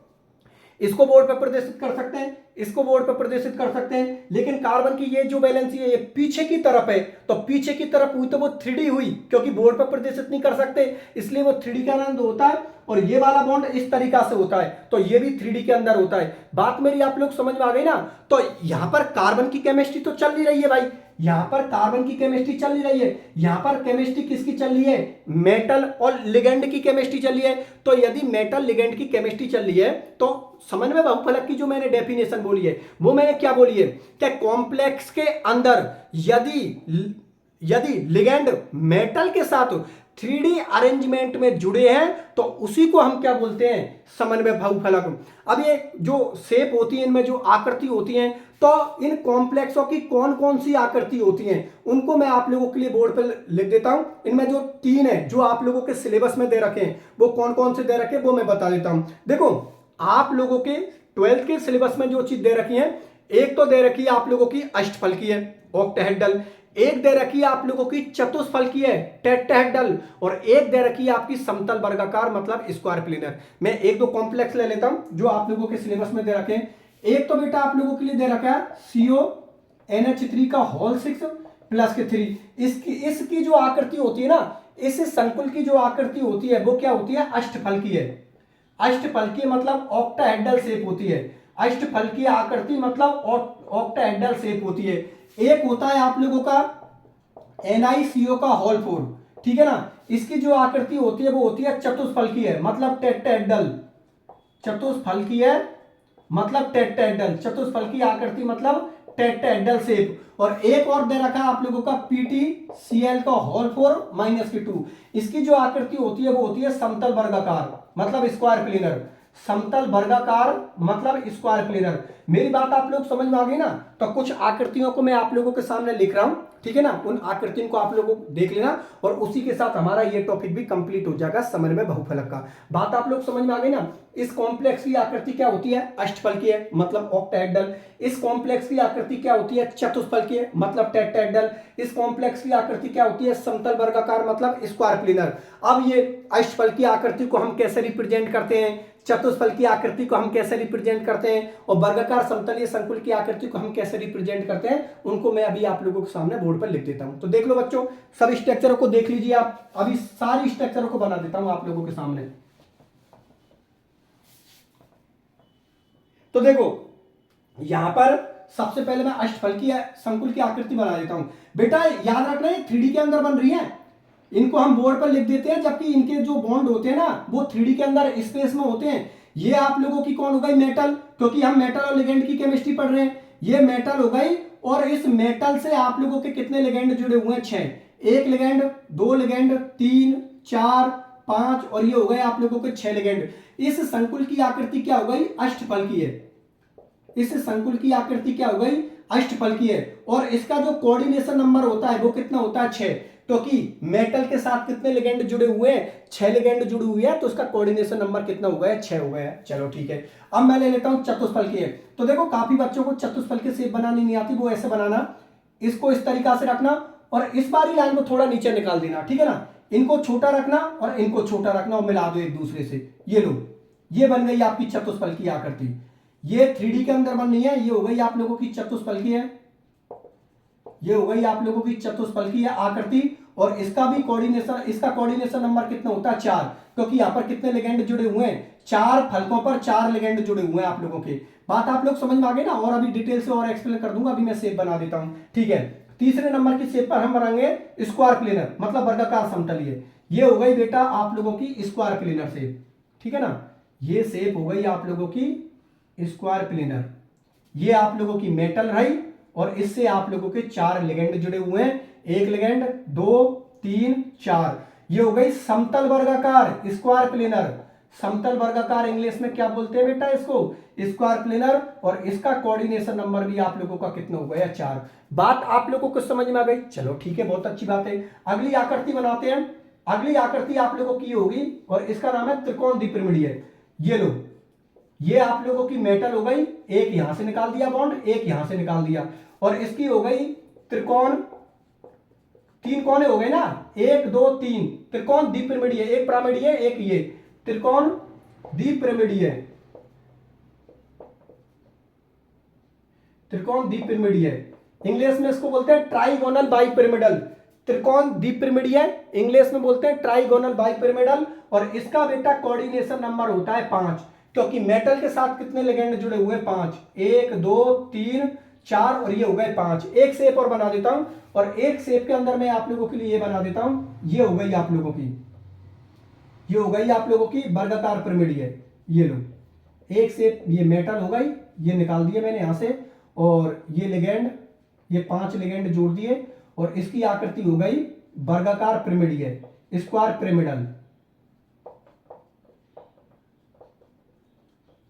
इसको बोर्ड पर प्रदर्शित कर सकते हैं, इसको बोर्ड पर प्रदर्शित कर सकते हैं, लेकिन कार्बन की ये जो बैलेंसी है ये पीछे की तरफ है, तो पीछे की तरफ हुई तो वो 3D हुई, क्योंकि बोर्ड पर प्रदर्शित नहीं कर सकते, इसलिए वो 3D का आनंद होता है। और ये वाला बॉन्ड इस तरीका से होता है, तो ये भी 3D के अंदर होता है। बात मेरी आप लोग समझ में आ गई ना। तो यहां पर कार्बन की केमिस्ट्री तो चल नहीं रही है भाई, यहां पर कार्बन की केमिस्ट्री चल नहीं रही है, यहां पर केमिस्ट्री किसकी चल रही है, मेटल और लिगेंड की केमिस्ट्री चल रही है। तो यदि मेटल लिगेंड की केमिस्ट्री चल रही है, तो समन्वय बहुफलक की जो मैंने डेफिनेशन बोली है, वो मैंने क्या बोली है, क्या कॉम्प्लेक्स के अंदर यदि लिगेंड मेटल के साथ 3D अरेंजमेंट में जुड़े हैं, तो उसी को हम क्या बोलते हैं, समन्वय बहुफलक। अब ये जो शेप होती है, इनमें जो आकृति होती है, तो इन कॉम्प्लेक्सों की कौन कौन सी आकृति होती हैं, उनको मैं आप लोगों के लिए बोर्ड पर लिख देता हूं। इनमें जो 3 है जो आप लोगों के सिलेबस में दे रखे हैं, वो कौन कौन से दे रखे हैं वो मैं बता देता हूं। देखो, आप लोगों के 12th के सिलेबस में जो चीज दे रखी है, एक तो दे रखी है आप लोगों की अष्टफलकी है, ऑक्टाहेड्रल, एक दे रखी है आप लोगों की चतुष्फलकी है, टेट्राहेड्रल, और एक दे रखी है आपकी समतल वर्गाकार मतलब स्क्वायर प्लेनर। मैं एक दो कॉम्प्लेक्स ले लेता हूं जो आप लोगों के सिलेबस में दे रखे हैं। एक तो बेटा आप लोगों के लिए दे रखा है CONH3 का होल 6 प्लस के 3। इसकी जो आकृति होती है ना, इस संकुल की जो आकृति होती है वो क्या होती है, अष्टफलकी है। अष्टफलकीय मतलब ऑक्टाहेड्रल शेप होती है, अष्टफलकीय आकृति मतलब ऑक्टाहेड्रल शेप होती है। एक होता है आप लोगों का NiCO का होल 4, ठीक है ना, इसकी जो आकृति होती है वो होती है चतुष्फलकीय मतलब टेट्राहेड्रल, चतुष्फलकीय मतलब टेट्राहेड्रल, चतुष्फलकीय आकृति मतलब टेट्राहेड्रल शेप। और एक और दे रखा है आप लोगों का PTCl का होल 4 माइनस के 2, इसकी जो आकृति होती है वो होती है समतल वर्गाकार मतलब स्क्वायर प्लेनर, समतल वर्गाकार मतलब स्क्वायर प्लेनर। मेरी बात आप लोग समझ में आ गई ना। तो कुछ आकृतियों को मैं आप लोगों के सामने लिख रहा हूं, ठीक है ना, उन आकृतियों को आप लोगों को देख लेना, और उसी के साथ हमारा ये टॉपिक भी कंप्लीट हो जाएगा समन्वय बहुफलक का। बात आप लोग समझ में आ गई ना। इस कॉम्प्लेक्स की आकृति क्या होती है, अष्टफलकीय मतलब ऑक्टाहेड्रल। इस कॉम्प्लेक्स की आकृति क्या होती है, चतुष्फलकीय मतलब टेट्राहेड्रल। इस कॉम्प्लेक्स की आकृति क्या होती है, समतल वर्गाकार मतलब स्क्वायर प्लेनर। अब ये अष्टफलकीय आकृति को हम कैसे रिप्रेजेंट करते हैं, चतुष्फल की आकृति को हम कैसे रिप्रेजेंट करते हैं, और वर्गाकार समतलीय संकुल की आकृति को हम कैसे रिप्रेजेंट करते हैं, उनको मैं अभी आप लोगों के सामने बोर्ड पर लिख देता हूं। तो देख लो बच्चों, सब स्ट्रक्चरों को देख लीजिए आप, अभी सारी स्ट्रक्चरों को बना देता हूं आप लोगों के सामने। तो देखो, यहां पर सबसे पहले मैं अष्टफलकीय संकुल की आकृति बना देता हूं। बेटा याद रखना, ये 3D के अंदर बन रही है, इनको हम बोर्ड पर लिख देते हैं, जबकि इनके जो बॉन्ड होते हैं ना वो 3D के अंदर स्पेस में होते हैं। ये आप लोगों की कौन हो गई, मेटल, क्योंकि हम मेटल और लिगेंड की केमिस्ट्री पढ़ रहे हैं। ये मेटल हो गई, और इस मेटल से आप लोगों के कितने लिगेंड जुड़े हुए हैं, 6। एक लिगेंड, 2 लिगेंड, 3, 4, 5, और ये हो गए आप लोगों के 6 लिगेंड। इस संकुल की आकृति क्या हो गई, अष्टफलकीय है। इस संकुल की आकृति क्या हो गई, अष्टफलकीय है। और इसका जो कोऑर्डिनेशन नंबर होता है वो कितना होता है, 6, क्योंकि मेटल के साथ कितने लिगेंड जुड़े हुए हैं, 6 लिगेंड जुड़े हुए हैं, तो उसका कोऑर्डिनेशन नंबर कितना हो गया, 6 हो गया। चलो ठीक है, अब मैं ले लेता हूं चतुष्फलकीय। तो देखो, काफी बच्चों को चतुष्फलकीय शेप बनानी नहीं आती, वो ऐसे बनाना, इसको इस तरीका से रखना, और इस बारी लाइन को थोड़ा नीचे निकाल देना, ठीक है ना, इनको छोटा रखना और इनको छोटा रखना, और मिला दो एक दूसरे से। ये लो, ये बन गई आपकी चतुष्फलकीय आकृति। ये 3D के अंदर बन रही है, ये हो गई आप लोगों की चतुष्फलकीय, ये हो गई आप लोगों की चतुष्फलकीय आकृति। और इसका भी कोऑर्डिनेशन, इसका कोऑर्डिनेशन नंबर कितना होता है, 4, क्योंकि यहां पर कितने लिगेंड जुड़े हुए हैं, 4 फलकों पर 4 लिगेंड जुड़े हुए हैं आप लोगों के। बात आप लोग समझ में आ गई ना, और अभी डिटेल से और एक्सप्लेन कर दूंगा, अभी मैं शेप बना देता हूं, ठीक है। तीसरे नंबर की शेप पर हम बनाएंगे स्क्वायर प्लेनर मतलब वर्गाकार समतलीय। ये हो गई बेटा आप लोगों की स्क्वायर प्लेनर शेप, ठीक है ना। ये शेप हो गई आप लोगों की स्क्वायर प्लेनर। ये आप लोगों की मेटल रही और इससे आप लोगों के 4 लिगेंड जुड़े हुए हैं, 1 लिगेंड, 2, 3, 4। ये हो गई समतल वर्गाकार स्क्वायर प्लेनर। समतल वर्गाकार इंग्लिश में क्या बोलते हैं बेटा इसको, स्क्वायर प्लेनर। और इसका कोऑर्डिनेशन नंबर भी आप लोगों का कितना हो गया, 4। बात आप लोगों को समझ में आ गई, चलो ठीक है, बहुत अच्छी बात है। अगली आकृति बनाते हैं। अगली आकृति आप लोगों की होगी और इसका नाम है त्रिकोण द्विपिरामिडीय। ये लो, ये आप लोगों की मेटल हो गई, एक यहां से निकाल दिया बॉन्ड, एक यहां से निकाल दिया, और इसकी हो गई त्रिकोण, 3 कोने हो गए ना, 1, 2, 3, त्रिकोण द्विपिरामिडीय, एक पिरामिडीय एक ये त्रिकोण द्विपिरामिडीय, त्रिकोण द्विपिरामिडीय। इंग्लिश में इसको बोलते हैं ट्राइगोनल बाइपिरामिडल। त्रिकोण द्विपिरामिडीय इंग्लिश में बोलते हैं ट्राइगोनल बाइपिरामिडल। और इसका बेटा कोऑर्डिनेशन नंबर होता है 5, क्योंकि मेटल के साथ कितने लिगेंड जुड़े हुए, 5, 1, 2, 3, 4 और ये हो गए 5। एक शेप और बना देता हूं, और एक शेप के अंदर मैं आप लोगों के लिए ये बना देता हूं। ये हो गई आप लोगों की, ये हो गई आप लोगों की वर्गाकार पिरामिडीय। ये लो, एक शेप ये मेटल हो गई, ये निकाल दिए मैंने यहां से, और ये लिगेंड, ये 5 लिगेंड जोड़ दिए, और इसकी आकृति हो गई वर्गाकार पिरामिडीय, स्क्वायर पिरामिडल,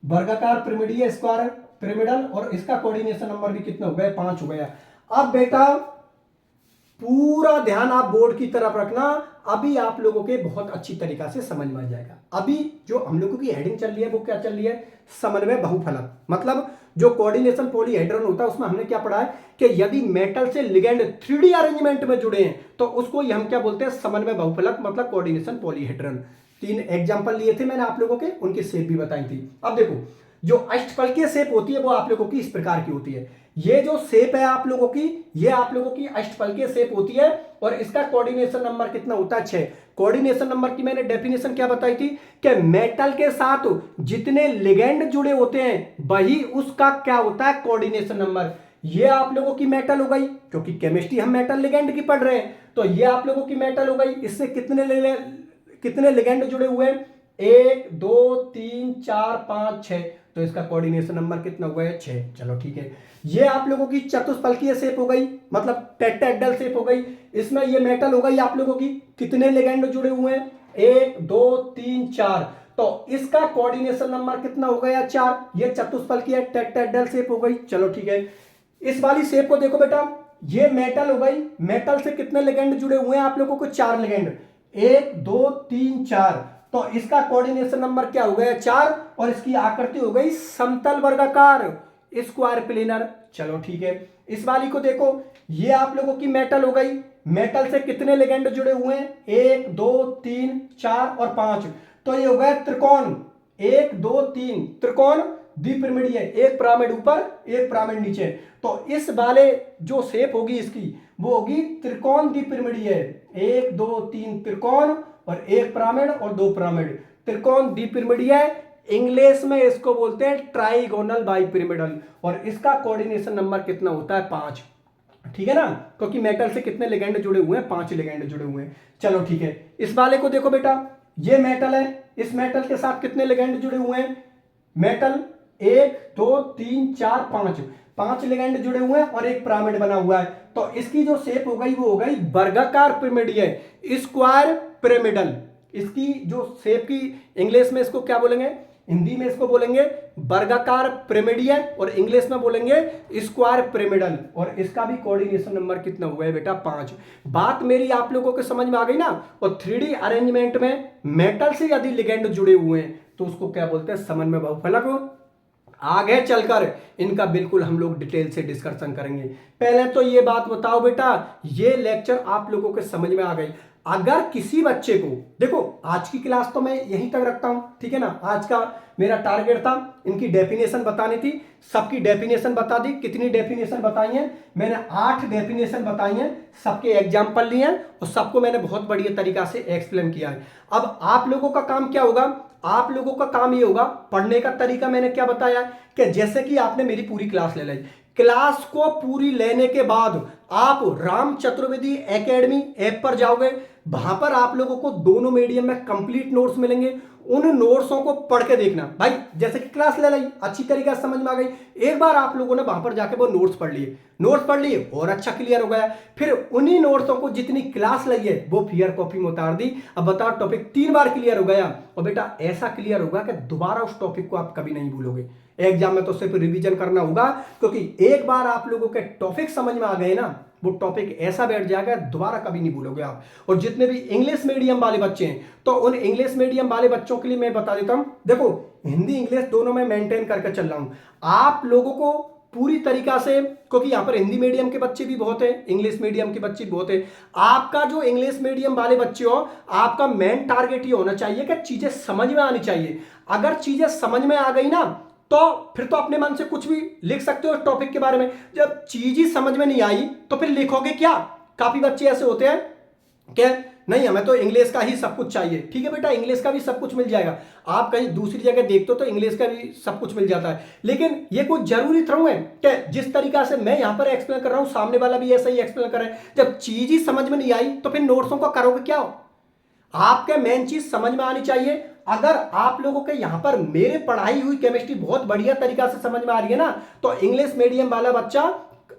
वर्गाकार पिरामिडीय स्क्वायर पिरामिडल। और इसका कोऑर्डिनेशन नंबर भी कितना हो गया, 5 हो गया। अब बेटा पूरा ध्यान आप बोर्ड की तरफ रखना, अभी आप लोगों के बहुत अच्छी तरीका से समझ में आ जाएगा। अभी जो हम लोगों की हेडिंग चल रही है वो क्या चल रही है, समन्वय बहुफलक। मतलब जो कोऑर्डिनेशन पॉलीहेड्रन होता है उसमें हमने क्या पढ़ा है कि यदि मेटल से लिगेंड 3D अरेंजमेंट में जुड़े हैं तो उसको हम क्या बोलते हैं, समन्वय बहुफलक, मतलब कोऑर्डिनेशन पॉलीहेड्रन। 3 एग्जांपल लिए थे मैंने आप लोगों के, उनकी शेप भी बताई थी। अब देखो, जो अष्टफलकीय शेप होती है वो आप लोगों की इस प्रकार की होती है। ये जो शेप है आप लोगों की, ये आप लोगों की अष्टफलकीय शेप होती है, और इसका कोऑर्डिनेशन नंबर कितना होता है, 6। कोऑर्डिनेशन नंबर की मैंने डेफिनेशन क्या बताई थी कि मेटल के साथ जितने लिगेंड जुड़े होते हैं वही उसका क्या होता है, कोऑर्डिनेशन नंबर। ये आप लोगों की मेटल हो गई, क्योंकि केमिस्ट्री हम मेटल लिगेंड की पढ़ रहे हैं, तो ये आप लोगों की मेटल हो गई। इससे कितने लिगेंड जुड़े हुए हैं, 1, 2, 3, 4, 5, 6, तो इसका कोऑर्डिनेशन नंबर कितना हुआ है, 6। चलो ठीक है। ये आप लोगों की चतुष्फलकीय शेप हो गई, मतलब टेट्राहेड्रल शेप हो गई। इसमें ये मेटल हो गई आप लोगों की, कितने लिगेंड जुड़े हुए हैं, 1, 2, 3, 4, तो इसका कोऑर्डिनेशन नंबर कितना हो गया, 4। ये चतुष्फलकीय टेट्राहेड्रल शेप हो गई। चलो ठीक है। इस वाली शेप को देखो बेटा, ये मेटल हो गई, मेटल से कितने लिगेंड जुड़े हुए हैं आप लोगों को, 4 लिगेंड, 1, 2, 3, 4, तो इसका कोऑर्डिनेशन नंबर क्या हो गया, 4। और इसकी आकृति हो गई समतल वर्गाकार स्क्वायर प्लेनर। चलो ठीक है। इस वाली को देखो, ये आप लोगों की मेटल हो गई, मेटल से कितने लिगेंड जुड़े हुए हैं, 1, 2, 3, 4 और 5, तो ये हो गया त्रिकोण, 1, 2, 3, त्रिकोण द्विपिरामिडीय, एक पिरामिड ऊपर एक पिरामिड नीचे। तो इस वाले जो शेप होगी इसकी, वो होगी त्रिकोण द्विपिरामिडीय, 1, 2, 3 त्रिकोण और एक पिरामिड और 2 पिरामिड, त्रिकोण द्विपिरामिडीय। इंग्लिश में इसको बोलते हैं ट्राइगोनल बाइपिरामिडल। और इसका कोऑर्डिनेशन नंबर कितना होता है, 5। ठीक है ना, क्योंकि मेटल से कितने लिगेंड जुड़े हुए हैं, 5 लिगेंड जुड़े हुए हैं। चलो ठीक है। इस वाले को देखो बेटा, ये मेटल है, इस मेटल के साथ कितने लिगेंड जुड़े हुए हैं, मेटल 1, 2, 3, 4, 5 लिगेंड जुड़े हुए हैं और एक पिरामिड बना हुआ है। तो इसकी जो शेप हो गई वो हो गई वर्गाकार पिरामिडीय, स्क्वायर पिरामिडल। इसकी जो शेप की इंग्लिश में इसको क्या बोलेंगे, हिंदी में इसको बोलेंगे वर्गाकार पिरामिडीय और इंग्लिश में बोलेंगे स्क्वायर पिरामिडल। और इसका भी कोऑर्डिनेशन नंबर कितना हुआ है बेटा, 5। बात मेरी आप लोगों को समझ में आ गई ना। और 3D अरेंजमेंट में मेटल से यदि लिगेंड जुड़े हुए हैं तो उसको क्या बोलते हैं, समन्वय बहुफलक। आगे चलकर इनका बिल्कुल हम लोग डिटेल से डिस्कशन करेंगे। पहले तो ये बात बताओ बेटा, ये लेक्चर आप लोगों के समझ में आ गई। अगर किसी बच्चे को, देखो आज की क्लास तो मैं यहीं तक रखता हूं, ठीक है ना। आज का मेरा टारगेट था इनकी डेफिनेशन बतानी थी, सबकी डेफिनेशन बता दी। कितनी डेफिनेशन बताई है मैंने, 8 डेफिनेशन बताई हैं, सबके एग्जाम्पल लिए हैं और सबको मैंने बहुत बढ़िया तरीका से एक्सप्लेन किया है। अब आप लोगों का काम क्या होगा, आप लोगों का काम ये होगा, पढ़ने का तरीका मैंने क्या बताया कि जैसे कि आपने मेरी पूरी क्लास ले ली, क्लास को पूरी लेने के बाद आप राम चतुर्वेदी एकेडमी ऐप पर जाओगे, वहां पर आप लोगों को दोनों मीडियम में कंप्लीट नोट्स मिलेंगे। उन नोट्सों को पढ़ के देखना भाई, जैसे कि क्लास ले ली अच्छी तरीके से समझ में आ गई, एक बार आप लोगों ने वहां पर जाके वो नोट्स पढ़ लिए और अच्छा क्लियर हो गया, फिर उन्हीं नोट्सों को जितनी क्लास लगी है वो फियर कॉपी में उतार दी। अब बताओ टॉपिक 3 बार क्लियर हो गया, और बेटा ऐसा क्लियर होगा कि दोबारा उस टॉपिक को आप कभी नहीं भूलोगे। एग्जाम में तो सिर्फ रिवीजन करना होगा, क्योंकि एक बार आप लोगों के टॉपिक समझ में आ गए ना, वो टॉपिक ऐसा बैठ जाएगा दोबारा कभी नहीं भूलोगे आप। और जितने भी इंग्लिश मीडियम वाले बच्चे हैं, तो उन इंग्लिश मीडियम वाले बच्चों के लिए मैं बता देता हूं, देखो हिंदी इंग्लिश दोनों में मेंटेन करके चल रहा हूं आप लोगों को पूरी तरीका से, क्योंकि यहां पर हिंदी मीडियम के बच्चे भी बहुत हैं, इंग्लिश मीडियम के बच्चे भी बहुत हैं। आपका जो इंग्लिश मीडियम वाले बच्चे हो, आपका मेन टारगेट ये होना चाहिए कि चीजें समझ में आनी चाहिए। अगर चीजें समझ में आ गई ना, तो फिर तो अपने मन से कुछ भी लिख सकते हो टॉपिक के बारे में। जब चीज ही समझ में नहीं आई तो फिर लिखोगे क्या? काफी बच्चे ऐसे होते हैं कि नहीं हमें तो इंग्लिश का ही सब कुछ चाहिए। ठीक है बेटा, इंग्लिश का भी सब कुछ मिल जाएगा, आप कहीं दूसरी जगह देखते हो तो इंग्लिश का भी सब कुछ मिल जाता है, लेकिन ये कुछ जरूरी थ्रू है कि जिस तरीका से मैं यहां पर एक्सप्लेन कर रहा हूं सामने वाला भी ऐसा ही एक्सप्लेन कर रहा है। जब चीज ही समझ में नहीं आई तो फिर नोट्सों को करोगे क्या? आपके मेन चीज समझ में आनी चाहिए। अगर आप लोगों के यहां पर मेरे पढ़ाई हुई केमिस्ट्री बहुत बढ़िया तरीका से समझ में आ रही है ना, तो इंग्लिश मीडियम वाला बच्चा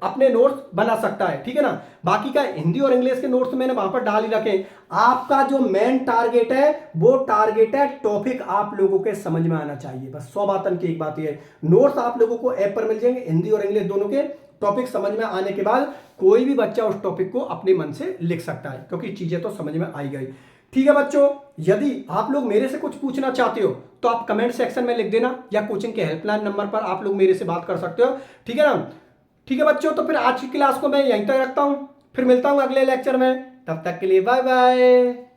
अपने नोट्स बना सकता है। ठीक है ना, बाकी का हिंदी और इंग्लिश के नोट्स मैंने वहां पर डाल ही रखे। आपका जो मेन टारगेट है वो टारगेट है टॉपिक आप लोगों के समझ में आना चाहिए, बस 100 बातन की एक बात है। नोट्स आप लोगों को ऐप पर मिल जाएंगे, हिंदी और इंग्लिश दोनों के। टॉपिक समझ में आने के बाद कोई भी बच्चा उस टॉपिक को अपने मन से लिख सकता है, क्योंकि चीजें तो समझ में आई गई। ठीक है बच्चों, यदि आप लोग मेरे से कुछ पूछना चाहते हो तो आप कमेंट सेक्शन में लिख देना, या कोचिंग के हेल्पलाइन नंबर पर आप लोग मेरे से बात कर सकते हो। ठीक है ना? ठीक है बच्चों, तो फिर आज की क्लास को मैं यहीं तक रखता हूं, फिर मिलता हूं अगले लेक्चर में, तब तक के लिए बाय बाय।